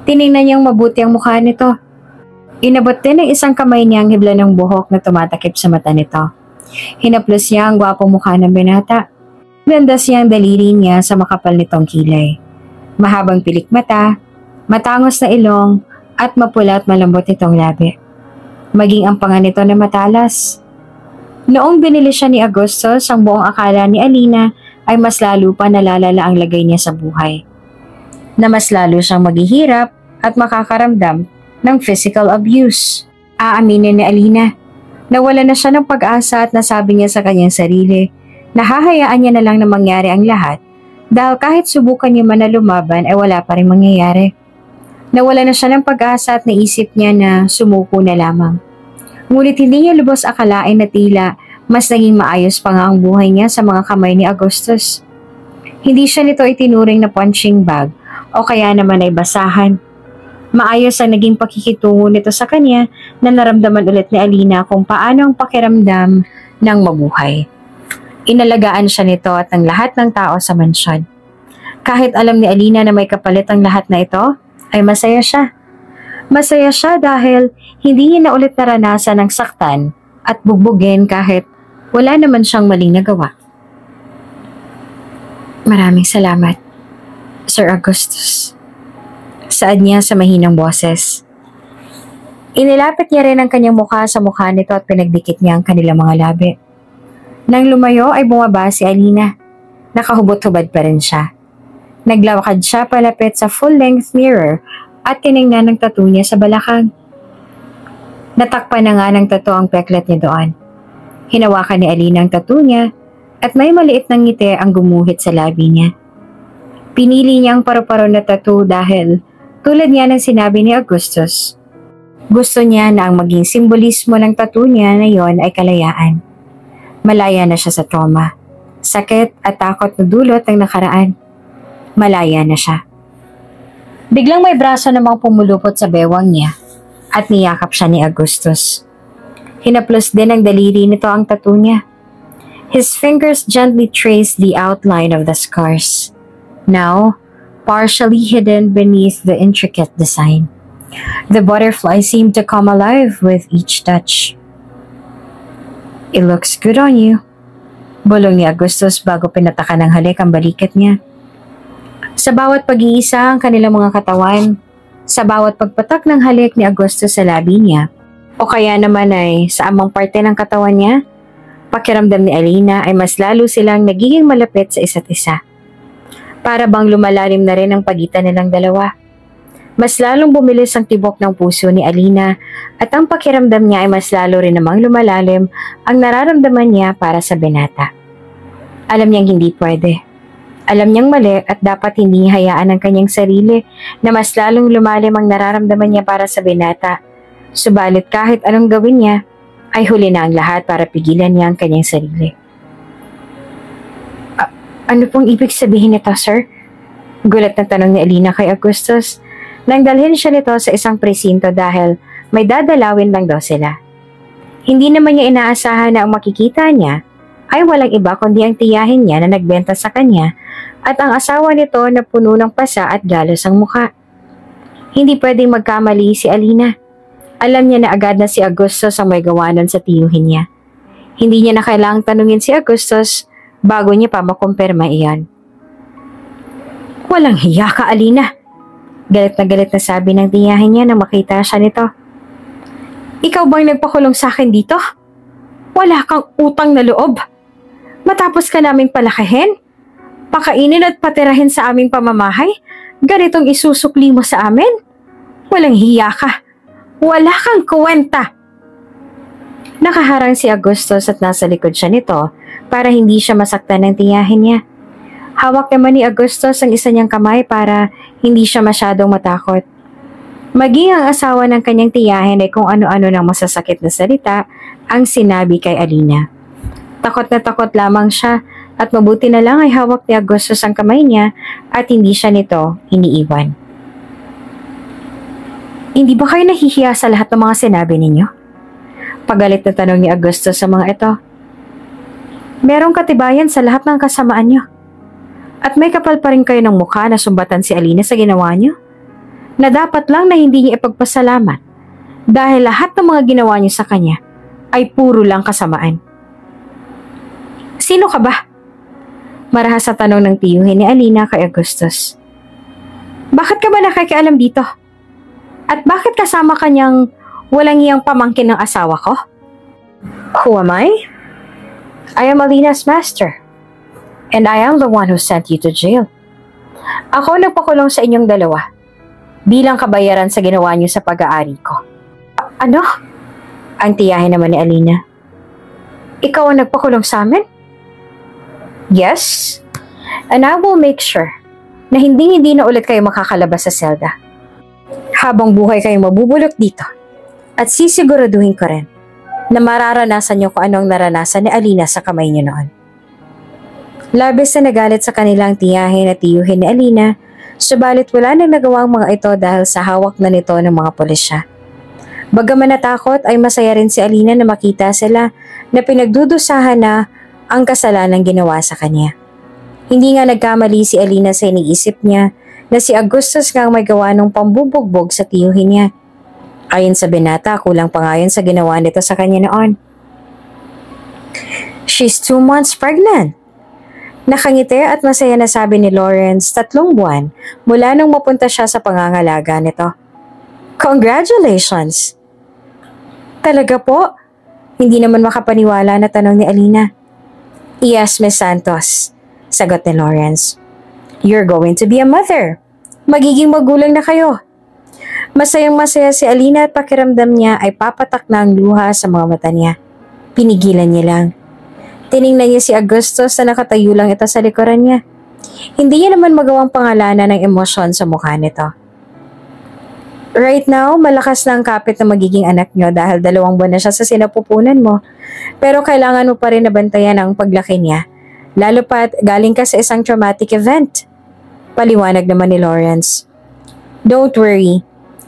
Tiningnan niyang mabuti ang mukha nito. Inabot din ng isang kamay niya ang hibla ng buhok na tumatakip sa mata nito. Hinaplos niya ang gwapong mukha ng binata. Landas niya ang daliri niya sa makapal nitong kilay. Mahabang pilik mata, matangos na ilong, at mapula at malambot itong labi. Maging ang panga nito na matalas. Noong binili siya ni Augustus, ang buong akala ni Alina ay mas lalo pa nalalala ang lagay niya sa buhay. Na mas lalo siyang maghihirap at makakaramdam ng physical abuse. Aaminin ni Alina, nawala na siya ng pag-asa at nasabi niya sa kanyang sarili na hahayaan niya na lang na mangyari ang lahat dahil kahit subukan niya man na lumaban ay wala pa rin mangyayari. Nawala na siya ng pag-asa at naisip niya na sumuko na lamang. Ngunit hindi niya lubos akalain na tila mas naging maayos pa nga ang buhay niya sa mga kamay ni Augustus. Hindi siya nito itinuring na punching bag o kaya naman ay basahan. Maayos ang naging pakikitungo nito sa kanya na naramdaman ulit ni Alina kung paano ang pakiramdam ng mabuhay. Inalagaan siya nito at ng lahat ng tao sa mansyon. Kahit alam ni Alina na may kapalit ang lahat na ito, ay masaya siya. Masaya siya dahil hindi niya na ulit naranasan ng saktan at bugbugin kahit wala naman siyang maling nagawa. "Maraming salamat, Sir Augustus," saad niya sa mahinang boses. Inilapit niya rin ang kanyang mukha sa mukha nito at pinagdikit niya ang kanilang mga labi. Nang lumayo ay bumaba si Alina. Nakahubot-hubad pa rin siya. Naglawakad siya palapit sa full-length mirror at tiningnan ang tattoo niya sa balakang. Natakpan na nga ng tattoo ang peklat niya doon. Hinawakan ni Alina ang tattoo niya at may maliit na ngiti ang gumuhit sa labi niya. Pinili niya ang paru-paro na tattoo dahil tulad niya ng sinabi ni Augustus, gusto niya na ang maging simbolismo ng tattoo niya na yon ay kalayaan. Malaya na siya sa trauma, sakit at takot na dulot ng nakaraan. Malaya na siya. Biglang may braso namang pumulupot sa bewang niya at niyakap siya ni Augustus. Hinaplos din ng daliri nito ang tattoo niya. His fingers gently traced the outline of the scars, now partially hidden beneath the intricate design. The butterfly seemed to come alive with each touch. "It looks good on you," bulong ni Augustus bago pinatakan ng halik ang balikat niya. Sa bawat pag-iisa ang kanilang mga katawan, sa bawat pagpatak ng halik ni Augustus sa labi niya, o kaya naman ay sa amang parte ng katawan niya, pakiramdam ni Alina ay mas lalo silang nagiging malapit sa isa't isa. Para bang lumalalim na rin ang pagitan nilang dalawa. Mas lalong bumilis ang tibok ng puso ni Alina at ang pakiramdam niya ay mas lalo rin namang lumalalim ang nararamdaman niya para sa binata. Alam niyang hindi pwede. Alam niyang mali at dapat hindi hayaan ang kanyang sarili na mas lalong lumalim ang nararamdaman niya para sa binata. Subalit kahit anong gawin niya, ay huli na ang lahat para pigilan niya ang kanyang sarili. Ano pong ibig sabihin nito, sir? Gulat na tanong ni Alina kay Augustus nang dalhin siya nito sa isang presinto dahil may dadalawin lang daw sila. Hindi naman niya inaasahan na ang makikita niya ay walang iba kundi ang tiyahin niya na nagbenta sa kanya at ang asawa nito na puno ng pasa at galos ang mukha. Hindi pwedeng magkamali si Alina. Alam niya na agad na si Augustus ang may gawanan sa tiyuhin niya. Hindi niya na kailangang tanungin si Augustus bago niya pa makumpirma iyan. Walang hiya ka, Alina. Galit na sabi ng tiyahin niya nang makita siya nito. Ikaw bang nagpakulong sa akin dito? Wala kang utang na loob. Matapos ka naming palakihin, pakainin at patirahin sa aming pamamahay, ganitong isusukli mo sa amin? Walang hiya ka. Wala kang kwenta. Nakaharang si Augustus at nasa likod siya nito para hindi siya masaktan ng tiyahin niya. Hawak naman ni Augustus ang isa niyang kamay para hindi siya masyadong matakot. Maging ang asawa ng kanyang tiyahin ay kung ano-ano ng masasakit na salita ang sinabi kay Alina. Takot na takot lamang siya at mabuti na lang ay hawak ni Augustus ang kamay niya at hindi siya nito iniiwan. Hindi ba kayo nahihiya sa lahat ng mga sinabi ninyo? Pagalit na tanong ni Augustus sa mga ito. Merong katibayan sa lahat ng kasamaan niyo. At may kapal pa rin kayo ng mukha na sumbatan si Alina sa ginawa niyo? Na dapat lang na hindi niya ipagpasalamat dahil lahat ng mga ginawa niyo sa kanya ay puro lang kasamaan. Sino ka ba? Marahas sa tanong ng tiyuhin ni Alina kay Augustus. Bakit ka ba nakikialam dito? At bakit kasama kanyang walang iyang pamangkin ng asawa ko? Who am I? I am Alina's master. And I am the one who sent you to jail. Ako nagpakulong sa inyong dalawa bilang kabayaran sa ginawa niyo sa pag-aari ko. Ano? Ang tiyahin naman ni Alina. Ikaw ang nagpakulong sa amin? Yes. And I will make sure na hindi na ulit kayo makakalabas sa selda. Habang buhay kayong mabubulok dito. At sisiguraduhin ko rin na mararanasan niyo kung anong naranasan ni Alina sa kamay niyo noon. Labis na nagalit sa kanilang tiyahin at tiyuhin ni Alina, subalit wala nang nagawang mga ito dahil sa hawak na nito ng mga pulisya. Bagaman natakot ay masaya rin si Alina na makita sila na pinagdudusahan na ang kasalanan ginawa sa kanya. Hindi nga nagkamali si Alina sa iniisip niya na si Augustus nga ang may gawa ng pambubugbog sa tiyuhin niya. Ayon sa binata, kulang pa nga yun sa ginawa nito sa kanya noon. She's 2 months pregnant. Nakangiti at masaya na sabi ni Lawrence 3 buwan mula nung mapunta siya sa pangangalaga nito. Congratulations! Talaga po? Hindi naman makapaniwala na tanong ni Alina. Yes, Miss Santos, sagot ni Lawrence. You're going to be a mother. Magiging magulang na kayo. Masayang-masaya si Alina at pakiramdam niya ay papatak na ang luha sa mga mata niya. Pinigilan niya lang. Tiningnan niya si Augustus na nakatayo lang ito sa likuran niya. Hindi niya naman magawang pangalanan ng emosyon sa mukha nito. Right now, malakas na ang kapit na magiging anak niyo dahil 2 buwan na siya sa sinapupunan mo. Pero kailangan mo pa rin nabantayan ang paglaki niya. Lalo pat galing ka sa isang traumatic event. Paliwanag naman ni Lawrence. Don't worry.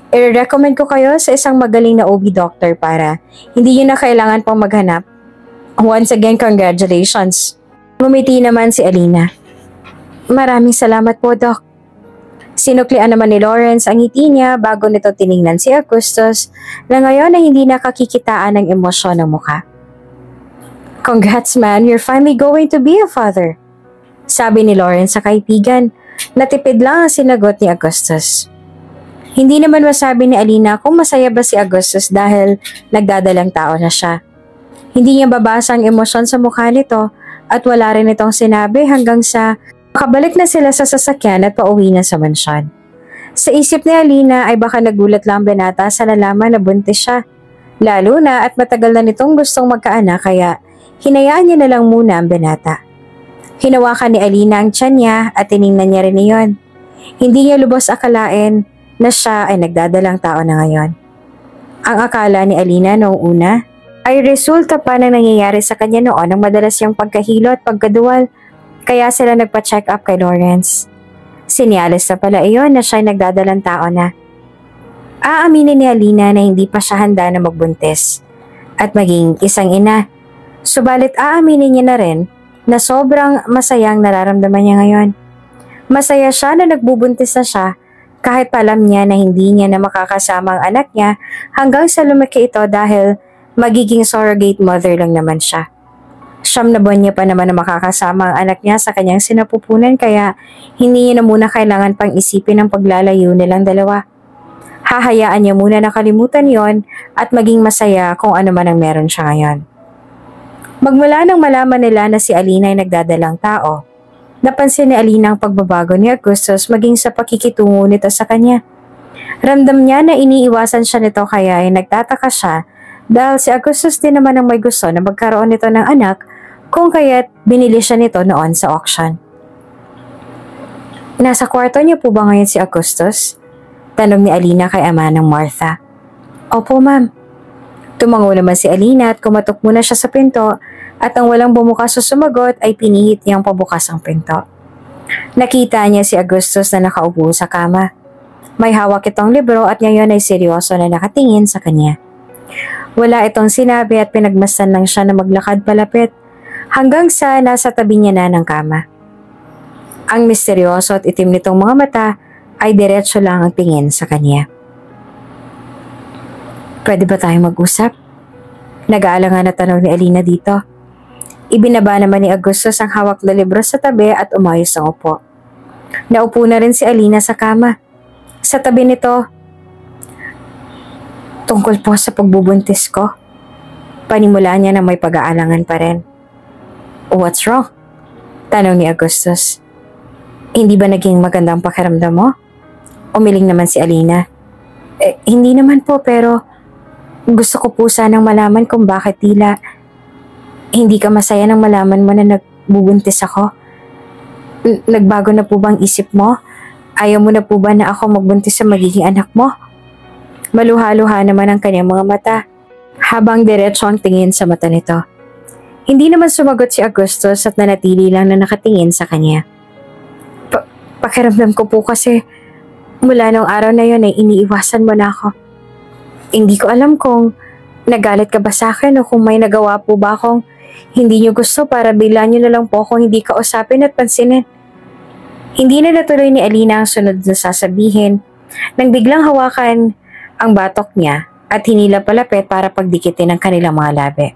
I-recommend ko kayo sa isang magaling na OB doctor para hindi niyo na kailangan pang maghanap. Once again, congratulations. Ngumiti naman si Alina. Maraming salamat po, Doc. Sinuklian naman ni Lawrence ang ngiti niya bago nito tiningnan si Augustus na ngayon ay hindi nakakikitaan ng emosyon ng mukha. Congrats man, you're finally going to be a father. Sabi ni Lawrence sa kaibigan. Natipid lang ang sinagot ni Augustus. Hindi naman masabi ni Alina kung masaya ba si Augustus dahil nagdadalang tao na siya. Hindi niya babasa ang emosyon sa mukha nito at wala rin itong sinabi hanggang sa Makabalik na sila sa sasakyan at pauwi na sa mansyon. Sa isip ni Alina ay baka nagulat lang ang binata sa nalaman na buntis siya. Lalo na at matagal na nitong gustong magkaanak kaya hinayaan niya na lang muna ang binata. Hinawakan ni Alina ang tiyan niya at tiningnan niya rin iyon. Hindi niya lubos akalain na siya ay nagdadalang tao na ngayon. Ang akala ni Alina noong una ay resulta pa ng nangyayari sa kanya noon ang madalas niyang pagkahilo at pagkaduwal. Kaya sila nagpa-check up kay Lawrence. Sinyalis na pala iyon na siya ay nagdadalang tao na. Aaminin ni Alina na hindi pa siya handa na magbuntis at maging isang ina. Subalit aaminin niya na rin na sobrang masayang nararamdaman niya ngayon. Masaya siya na nagbubuntis na siya kahit alam niya na hindi niya na makakasama ang anak niya hanggang sa lumaki ito dahil magiging surrogate mother lang naman siya. 9 na buwan niya pa naman na makakasama ang anak niya sa kanyang sinapupunan kaya hindi niya na muna kailangan pang isipin ang paglalayo nilang dalawa. Hahayaan niya muna na kalimutan yon at maging masaya kung ano man ang meron siya ngayon. Magmula nang malaman nila na si Alina ay nagdadalang tao, napansin ni Alina ang pagbabago ni Augustus maging sa pakikitungo nito sa kanya. Ramdam niya na iniiwasan siya nito kaya ay nagtataka siya dahil si Augustus din naman ang may gusto na magkaroon nito ng anak kung kaya't binili siya nito noon sa auction. Nasa kwarto niyo po ba ngayon si Augustus? Tanong ni Alina kay ama ng Martha. Opo ma'am. Tumango naman si Alina at kumatok muna siya sa pinto at ang walang bumukas o sumagot ay pinihit niyang pabukas ang pinto. Nakita niya si Augustus na nakaupo sa kama. May hawak itong libro at ngayon ay seryoso na nakatingin sa kanya. Wala itong sinabi at pinagmasdan lang siya na maglakad palapit hanggang sa nasa tabi niya na ng kama. Ang misteryoso at itim nitong mga mata ay diretso lang ang tingin sa kanya. Pwede ba tayong mag-usap? Nag-aalangan na tanong ni Alina dito. Ibinaba naman ni Augustus ang hawak na libro sa tabi at umayos ang upo. Naupo na rin si Alina sa kama. Sa tabi nito, tungkol po sa pagbubuntis ko. Panimula niya na may pag-aalangan pa rin. What's wrong? Tanong ni Augustus. Hindi ba naging magandang pakiramdam mo? Umiling naman si Alina. Hindi naman po pero gusto ko po sanang malaman kung bakit tila hindi ka masaya nang malaman mo na nagbubuntis ako. Nagbago na po bang isip mo? Ayaw mo na po ba na ako magbuntis sa magiging anak mo? Maluha-luha naman ang kanyang mga mata habang diretso ang tingin sa mata nito. Hindi naman sumagot si Augustus at nanatili lang na nakatingin sa kanya. Pakiramdam ko po kasi mula nung araw na yon ay iniiwasan mo na ako. Hindi ko alam kung nagalit ka ba sa akin o kung may nagawa po ba akong hindi niyo gusto para bigla niyo na lang po akong hindi kausapin at pansinin. Hindi na natuloy ni Alina ang sunod na sasabihin nang biglang hawakan ang batok niya at hinila palapit para pagdikitin ang kanilang mga labi.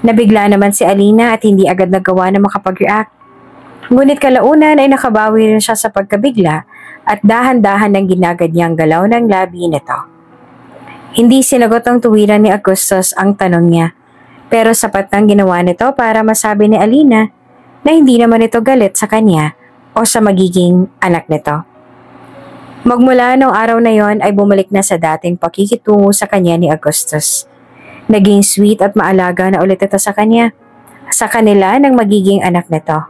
Nabigla naman si Alina at hindi agad nagawa na makapag-react. Ngunit kalaunan ay nakabawi rin siya sa pagkabigla at dahan-dahan ng ginaganyang galaw ng labi nito. Hindi sinagot ang tuwiran ni Augustus ang tanong niya, pero sapat nang ginawa nito para masabi ni Alina na hindi naman ito galit sa kanya o sa magiging anak nito. Magmula noong araw na yon ay bumalik na sa dating pakikitungo sa kanya ni Augustus. Naging sweet at maalaga na ulit ito sa kanya, sa kanila ng magiging anak nito.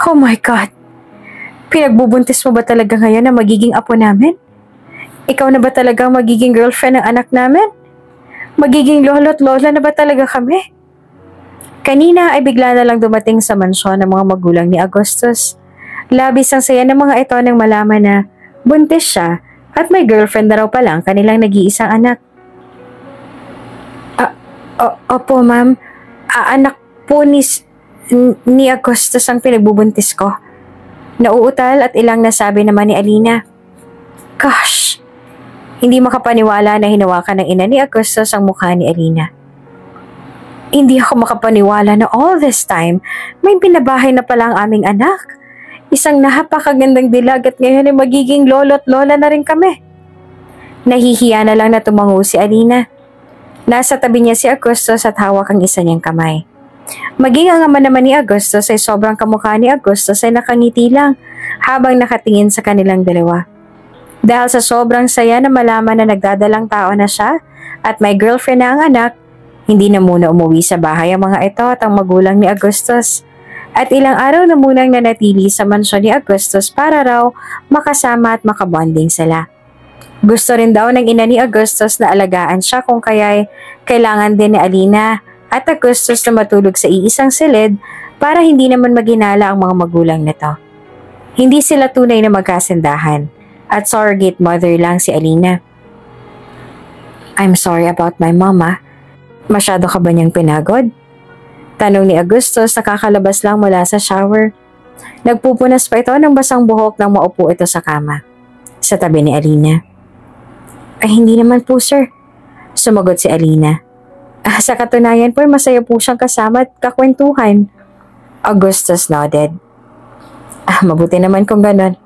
Oh my God! Pinagbubuntis mo ba talaga ngayon na magiging apo namin? Ikaw na ba talagang magiging girlfriend ng anak namin? Magiging lolo at lola na ba talaga kami? Kanina ay bigla na lang dumating sa mansyon ng mga magulang ni Augustus. Labis ang saya ng mga ito nang malaman na buntis siya at may girlfriend na raw palang kanilang nag-iisang anak. Opo ma'am, anak po ni Augustus ang pinagbubuntis ko. Nauutal at ilang nasabi naman ni Alina. Gosh! Hindi makapaniwala na hinawakan ng ina ni Augustus ang mukha ni Alina. Hindi ako makapaniwala na all this time may binabahay na pala ang aming anak. Isang napakagandang dilag at ngayon ay magiging lolo at lola na rin kami. Nahihiya na lang na tumango si Alina. Nasa tabi niya si Augustus at hawak ang isa niyang kamay. Maging ang ama naman ni Augustus ay sobrang kamukha ni Augustus ay nakangiti lang habang nakatingin sa kanilang dalawa. Dahil sa sobrang saya na malaman na nagdadalang tao na siya at may girlfriend na ang anak, hindi na muna umuwi sa bahay ang mga ito at ang magulang ni Augustus. At ilang araw na munang nanatili sa mansyon ni Augustus para raw makasama at makabonding sila. Gusto rin daw ng ina ni Augustus na alagaan siya kung kaya'y kailangan din ni Alina at Augustus na matulog sa iisang silid para hindi naman maginala ang mga magulang nito. Hindi sila tunay na magkasindahan at surrogate mother lang si Alina. I'm sorry about my mama. Masyado ka ba niyang pinagod? Tanong ni Augustus na kakalabas lang mula sa shower. Nagpupunas pa ito ng basang buhok nang maupo ito sa kama. Sa tabi ni Alina. Ay hindi naman po sir. Sumagot si Alina. Sa katunayan po masaya po siyang kasama at kakwentuhan. Augustus nodded. Mabuti naman kung ganon.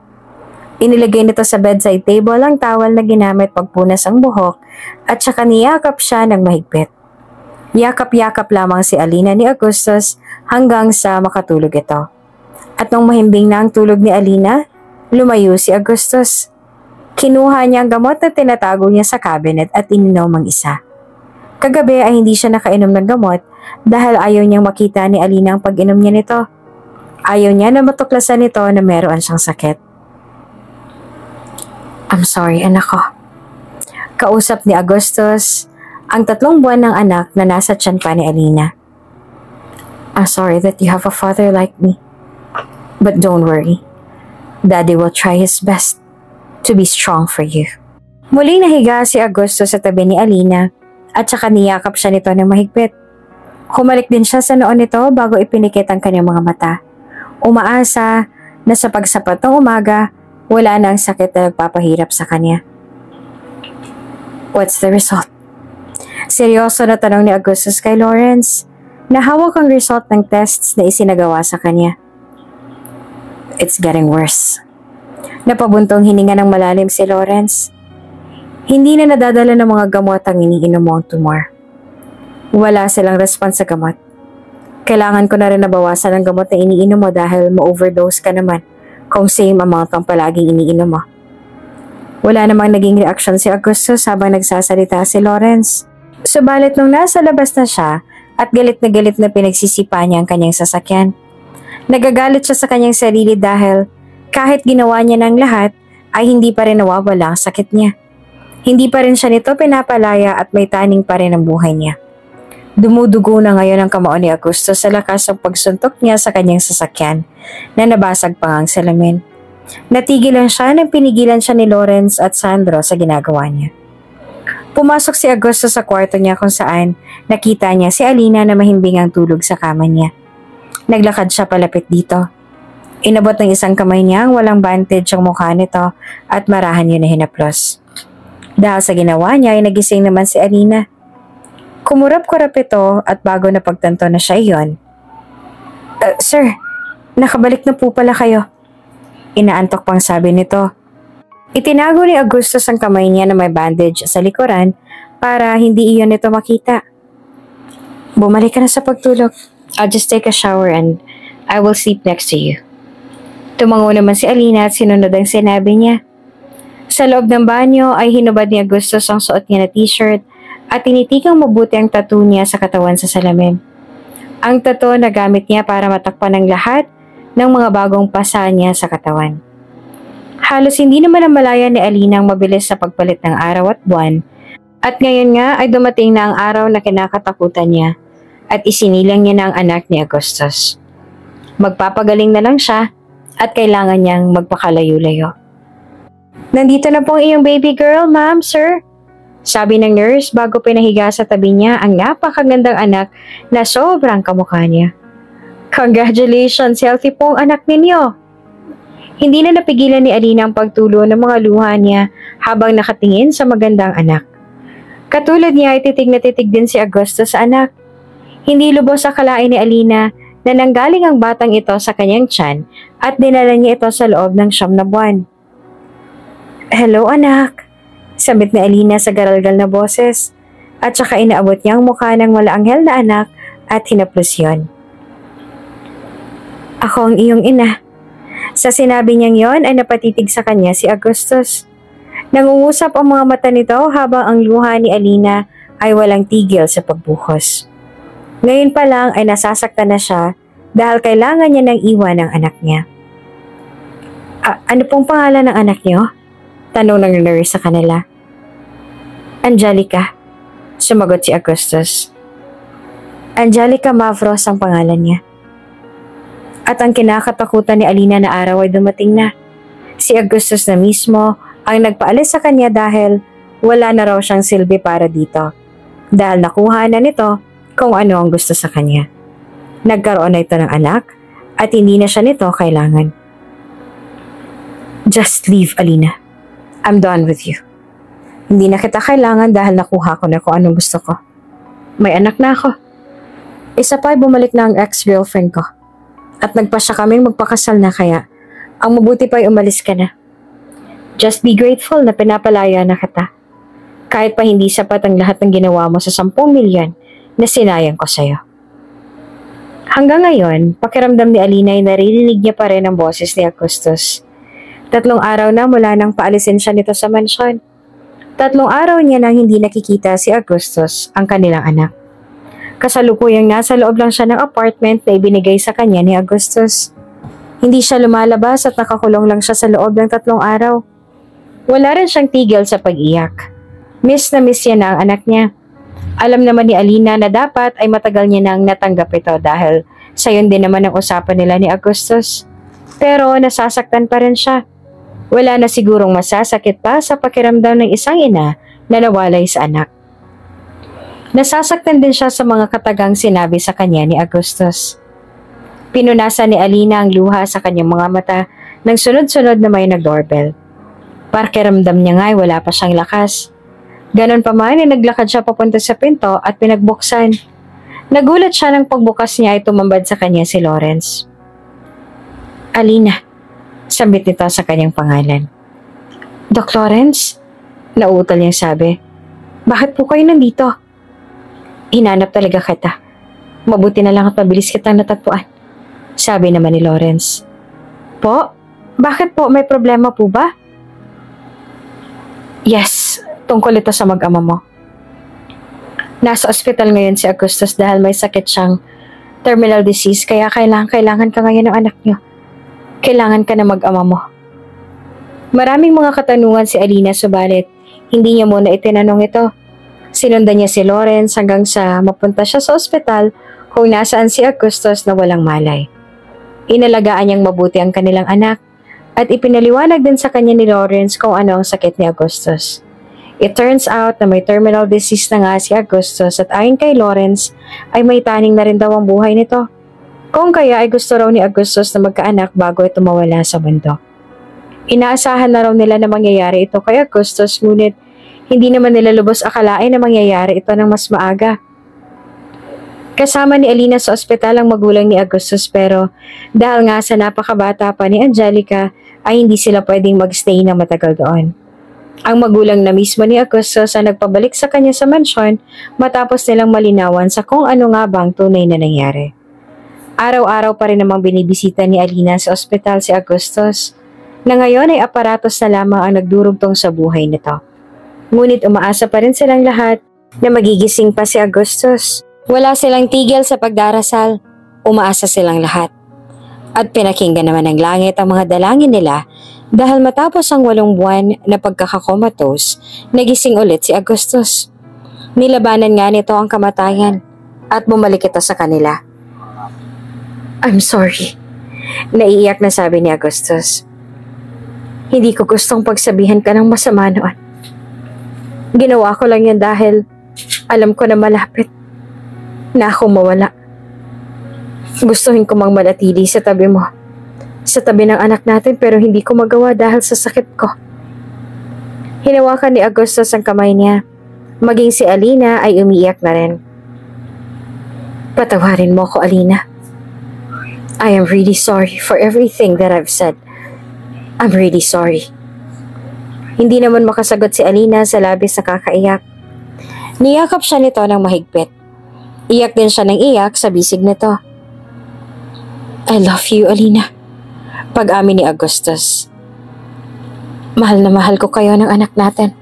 Inilagay nito sa bedside table ang towel na ginamit pagpunas ang buhok at saka niyakap siya ng mahigpit. Yakap-yakap lamang si Alina ni Augustus hanggang sa makatulog ito. At nung mahimbing na ang tulog ni Alina, lumayo si Augustus. Kinuha niya ang gamot na tinatago niya sa cabinet at ininom ang isa. Kagabi ay hindi siya nakainom ng gamot dahil ayaw niyang makita ni Alina ang pag-inom niya nito. Ayaw niya na matuklasan nito na meron siyang sakit. I'm sorry, anak ko. Kausap ni Augustus ang 3 buwan ng anak na nasa tiyan pa ni Alina. I'm sorry that you have a father like me. But don't worry. Daddy will try his best to be strong for you. Muling nahiga si Augustus sa tabi ni Alina at saka niyakap siya nito ng mahigpit. Humalik din siya sa noon nito bago ipinikit ang kanyang mga mata. Umaasa na sa pagsapat ng umaga, wala na ang sakit na nagpapahirap sa kanya. What's the result? Seryoso na tanong ni Augustus kay Lawrence na hawak ang result ng tests na isinagawa sa kanya. It's getting worse. Napabuntong hininga ng malalim si Lawrence. Hindi na nadadala ng mga gamot ang iniinom mo ang tumor. Wala silang response sa gamot. Kailangan ko na rin nabawasan ang gamot na iniinom mo dahil ma-overdose ka naman kung same amount ang palaging iniinom mo. Wala namang naging reaksyon si Augustus habang nagsasalita si Lawrence. Subalit nung nasa labas na siya at galit na pinagsisipa niya ang kanyang sasakyan. Nagagalit siya sa kanyang sarili dahil kahit ginawa niya ng lahat ay hindi pa rin nawawala ang sakit niya. Hindi pa rin siya nito pinapalaya at may taning pa rin ang buhay niya. Dumudugo na ngayon ang kamao ni Augustus sa lakas ng pagsuntok niya sa kanyang sasakyan na nabasag pa ang salamin. Natigilan siya nang pinigilan siya ni Lawrence at Sandro sa ginagawa niya. Pumasok si Augustus sa kwarto niya kung saan nakita niya si Alina na mahimbing ang tulog sa kama niya. Naglakad siya palapit dito. Inabot ng isang kamay niya ang walang bandage ang mukha nito at marahan yun na hinaplos. Dahil sa ginawa niya ay nagising naman si Alina. Kumurap-kurap ito at bago na pagtanto na siya iyon. Sir, nakabalik na po pala kayo. Inaantok pang sabi nito. Itinago ni Augustus ang kamay niya na may bandage sa likuran para hindi iyon nito makita. Bumalik ka na sa pagtulog. I'll just take a shower and I will sleep next to you. Tumango naman si Alina at sinunod ang sinabi niya. Sa loob ng banyo ay hinubad ni Augustus ang suot niya na t-shirt at tinitikang mabuti ang tattoo niya sa katawan sa salamin. Ang tattoo na gamit niya para matakpan ang lahat ng mga bagong pasa niya sa katawan. Halos hindi naman ang malaya ni Alina ang mabilis sa pagpalit ng araw at buwan at ngayon nga ay dumating na ang araw na kinakatakutan niya at isinilang niya na ang anak ni Augustus. Magpapagaling na lang siya at kailangan niyang magpakalayo-layo. Nandito na po ang iyong baby girl, ma'am, sir. Sabi ng nurse bago pinahiga sa tabi niya ang napakagandang anak na sobrang kamukha niya. Congratulations, healthy po ang anak ninyo. Hindi na napigilan ni Alina ang pagtulo ng mga luha niya habang nakatingin sa magandang anak. Katulad niya ay titig na titig din si Augustus sa anak. Hindi lubos akalain ni Alina na nanggaling ang batang ito sa kanyang tiyan at dinala niya ito sa loob ng 9 na buwan. Hello anak, sabit ni Alina sa garalgal na boses at saka inaabot niya ang mukha ng malaanghel na anak at hinaplos yun. Ako ang iyong ina. Sa sinabi niyang yon ay napatitig sa kanya si Augustus. Nangungusap ang mga mata nito habang ang luha ni Alina ay walang tigil sa pagbuhos. Ngayon pa lang ay nasasaktan na siya dahil kailangan niya ng iwan ng anak niya. Ano pong pangalan ng anak niyo? Tanong ng nurse sa kanila. Angelica, sumagot si Augustus. Angelica Mavros ang pangalan niya. At ang kinakatakutan ni Alina na araw ay dumating na. Si Augustus na mismo ang nagpaalis sa kanya dahil wala na raw siyang silbi para dito. Dahil nakuha na nito kung ano ang gusto sa kanya. Nagkaroon na ito ng anak at hindi na siya nito kailangan. Just leave, Alina. I'm done with you. Hindi na kita kailangan dahil nakuha ko na kung anong gusto ko. May anak na ako. Isa pa ay bumalik na ang ex-girlfriend ko. At nagpasya kaming magpakasal na kaya ang mabuti pa ay umalis ka na. Just be grateful na pinapalaya na kita. Kahit pa hindi sapat ang lahat ng ginawa mo sa 10 milyon na sinayang ko sa'yo. Hanggang ngayon, pakiramdam ni Alina ay naririnig niya pa rin ang boses ni Augustus. 3 araw na mula nang paalisin siya nito sa mansyon. 3 araw niya nang hindi nakikita si Augustus, ang kanilang anak. Kasalukuyang nasa loob lang siya ng apartment na ibinigay sa kanya ni Augustus. Hindi siya lumalabas at nakakulong lang siya sa loob ng 3 araw. Wala rin siyang tigil sa pag-iyak. Miss na miss niya na ang anak niya. Alam naman ni Alina na dapat ay matagal niya nang natanggap ito dahil sayon din naman ang usapan nila ni Augustus. Pero nasasaktan pa rin siya. Wala na sigurong masasakit pa sa pakiramdam ng isang ina na nawalay sa anak. Nasasaktan din siya sa mga katagang sinabi sa kanya ni Augustus. Pinunasan ni Alina ang luha sa kanyang mga mata nang sunod-sunod na may nag-doorbell. Pakiramdam niya nga ay wala pa siyang lakas. Ganon pa man ay naglakad siya papunta sa pinto at pinagbuksan. Nagulat siya nang pagbukas niya ay tumambad sa kanya si Lawrence. Alina, sambit nito sa kanyang pangalan. Doc Lawrence? Nauutal niyang sabi. Bakit po kayo nandito? Hinanap talaga kita. Mabuti na lang at mabilis kitang natagpuan. Sabi naman ni Lawrence. Po? Bakit po? May problema po ba? Yes, tungkol ito sa mag-ama mo. Nasa ospital ngayon si Augustus dahil may sakit siyang terminal disease kaya kailangan ka ngayon ng anak niyo. Kailangan ka na mag-ama mo. Maraming mga katanungan si Alina subalit hindi niya muna itinanong ito. Sinundan niya si Lawrence hanggang sa mapunta siya sa ospital kung nasaan si Augustus na walang malay. Inalagaan niyang mabuti ang kanilang anak at ipinaliwanag din sa kanya ni Lawrence kung ano ang sakit ni Augustus. It turns out na may terminal disease na nga si Augustus at ayon kay Lawrence ay may taning na rin daw ang buhay nito. Kung kaya ay gusto raw ni Augustus na magkaanak bago ito mawala sa mundo. Inaasahan na raw nila na mangyayari ito kay Augustus ngunit hindi naman nila lubos akalain na mangyayari ito ng mas maaga. Kasama ni Alina sa ospital ang magulang ni Augustus pero dahil nga sa napakabata pa ni Angelica ay hindi sila pwedeng magstay na matagal doon. Ang magulang na mismo ni Augustus ang nagpabalik sa kanya sa mansyon matapos nilang malinawan sa kung ano nga bang tunay na nangyari. Araw-araw pa rin namang binibisita ni Alina sa ospital si Augustus na ngayon ay aparatos na lamang ang nagdurugtong sa buhay nito. Ngunit umaasa pa rin silang lahat na magigising pa si Augustus. Wala silang tigil sa pagdarasal, umaasa silang lahat. At pinakinggan naman ng langit ang mga dalangin nila dahil matapos ang 8 buwan na pagkakakomatose, nagising ulit si Augustus. Nilabanan nga nito ang kamatayan at bumalik ito sa kanila. I'm sorry, naiiyak na sabi ni Augustus. Hindi ko gustong pagsabihan ka ng masama noon. Ginawa ko lang yan dahil alam ko na malapit na ako mawala. Gustuhin ko mang manatili sa tabi mo, sa tabi ng anak natin pero hindi ko magawa dahil sa sakit ko. Hinawakan ni Augustus ang kamay niya. Maging si Alina ay umiiyak na rin. Patawarin mo ko, Alina. I am really sorry for everything that I've said. I'm really sorry. Hindi naman makasagot si Alina sa labis na kakaiyak. Niyakap siya nito ng mahigpit. Iyak din siya ng iyak sa bisig nito. I love you, Alina. Pag-amin ni Augustus. Mahal na mahal ko kayo ng anak natin.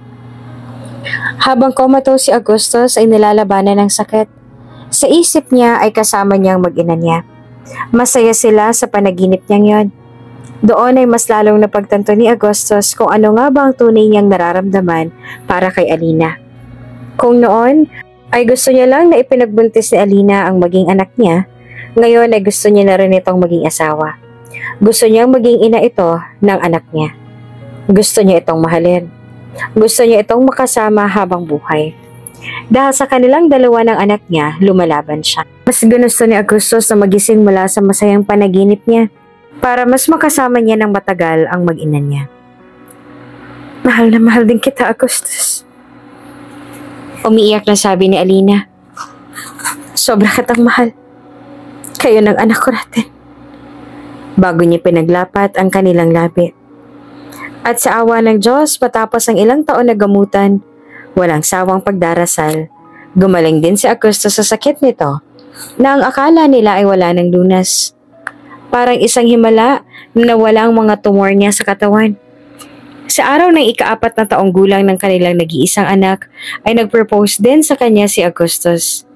Habang comatose si Augustus ay nilalabanan ng sakit. Sa isip niya ay kasama niyang mag-ina niya. Masaya sila sa panaginip niyang yon. Doon ay mas lalong napagtanto ni Augustus kung ano nga ba ang tunay niyang nararamdaman para kay Alina. Kung noon ay gusto niya lang na ipinagbuntis ni Alina ang maging anak niya, ngayon ay gusto niya na rin itong maging asawa. Gusto niyang maging ina ito ng anak niya. Gusto niya itong mahalin. Gusto niya itong makasama habang buhay. Dahil sa kanilang dalawa ng anak niya, lumalaban siya. Mas gusto ni Augustus na magising mula sa masayang panaginip niya para mas makasama niya ng matagal ang mag-ina niya. Mahal na mahal din kita, Augustus. Umiiyak na sabi ni Alina. Sobra kitang mahal. Kayo ng anak ko natin. Bago niya pinaglapat ang kanilang labi. At sa awa ng Diyos, patapos ang ilang taon na gamutan, walang sawang pagdarasal, gumaling din si Augustus sa sakit nito na ang akala nila ay wala ng lunas. Parang isang himala na walang mga tumor niya sa katawan. Sa araw ng ika-4 na taong gulang ng kanilang nag-iisang anak, ay nag-propose din sa kanya si Augustus.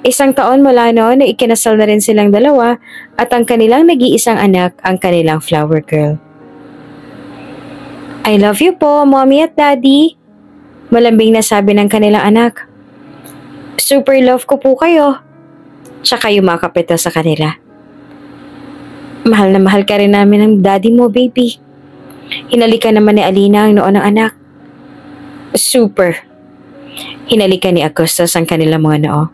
Isang taon mula noon na ikinasal na rin silang dalawa at ang kanilang nag-iisang anak ang kanilang flower girl. I love you po, Mommy at Daddy. Malambing na sabi ng kanilang anak. Super love ko po kayo. Tsaka yumakap ito sa kanila. Mahal na mahal ka rin namin ng daddy mo, baby. Hinalikan naman ni Alina ang noon ng anak. Super. Hinalikan ni Augustus ang kanilang mga noo.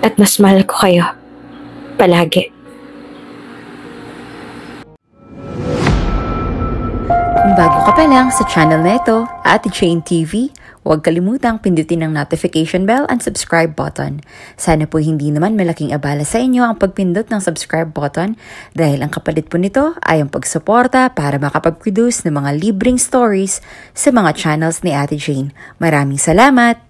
At mas mahal ko kayo. Palagi. Kung bago ka pa lang sa channel na ito, Ate Jane TV, huwag kalimutang pindutin ang notification bell and subscribe button. Sana po hindi naman malaking abala sa inyo ang pagpindot ng subscribe button dahil ang kapalit po nito ay ang pagsuporta para makapag-produce ng mga libreng stories sa mga channels ni Ate Jane. Maraming salamat!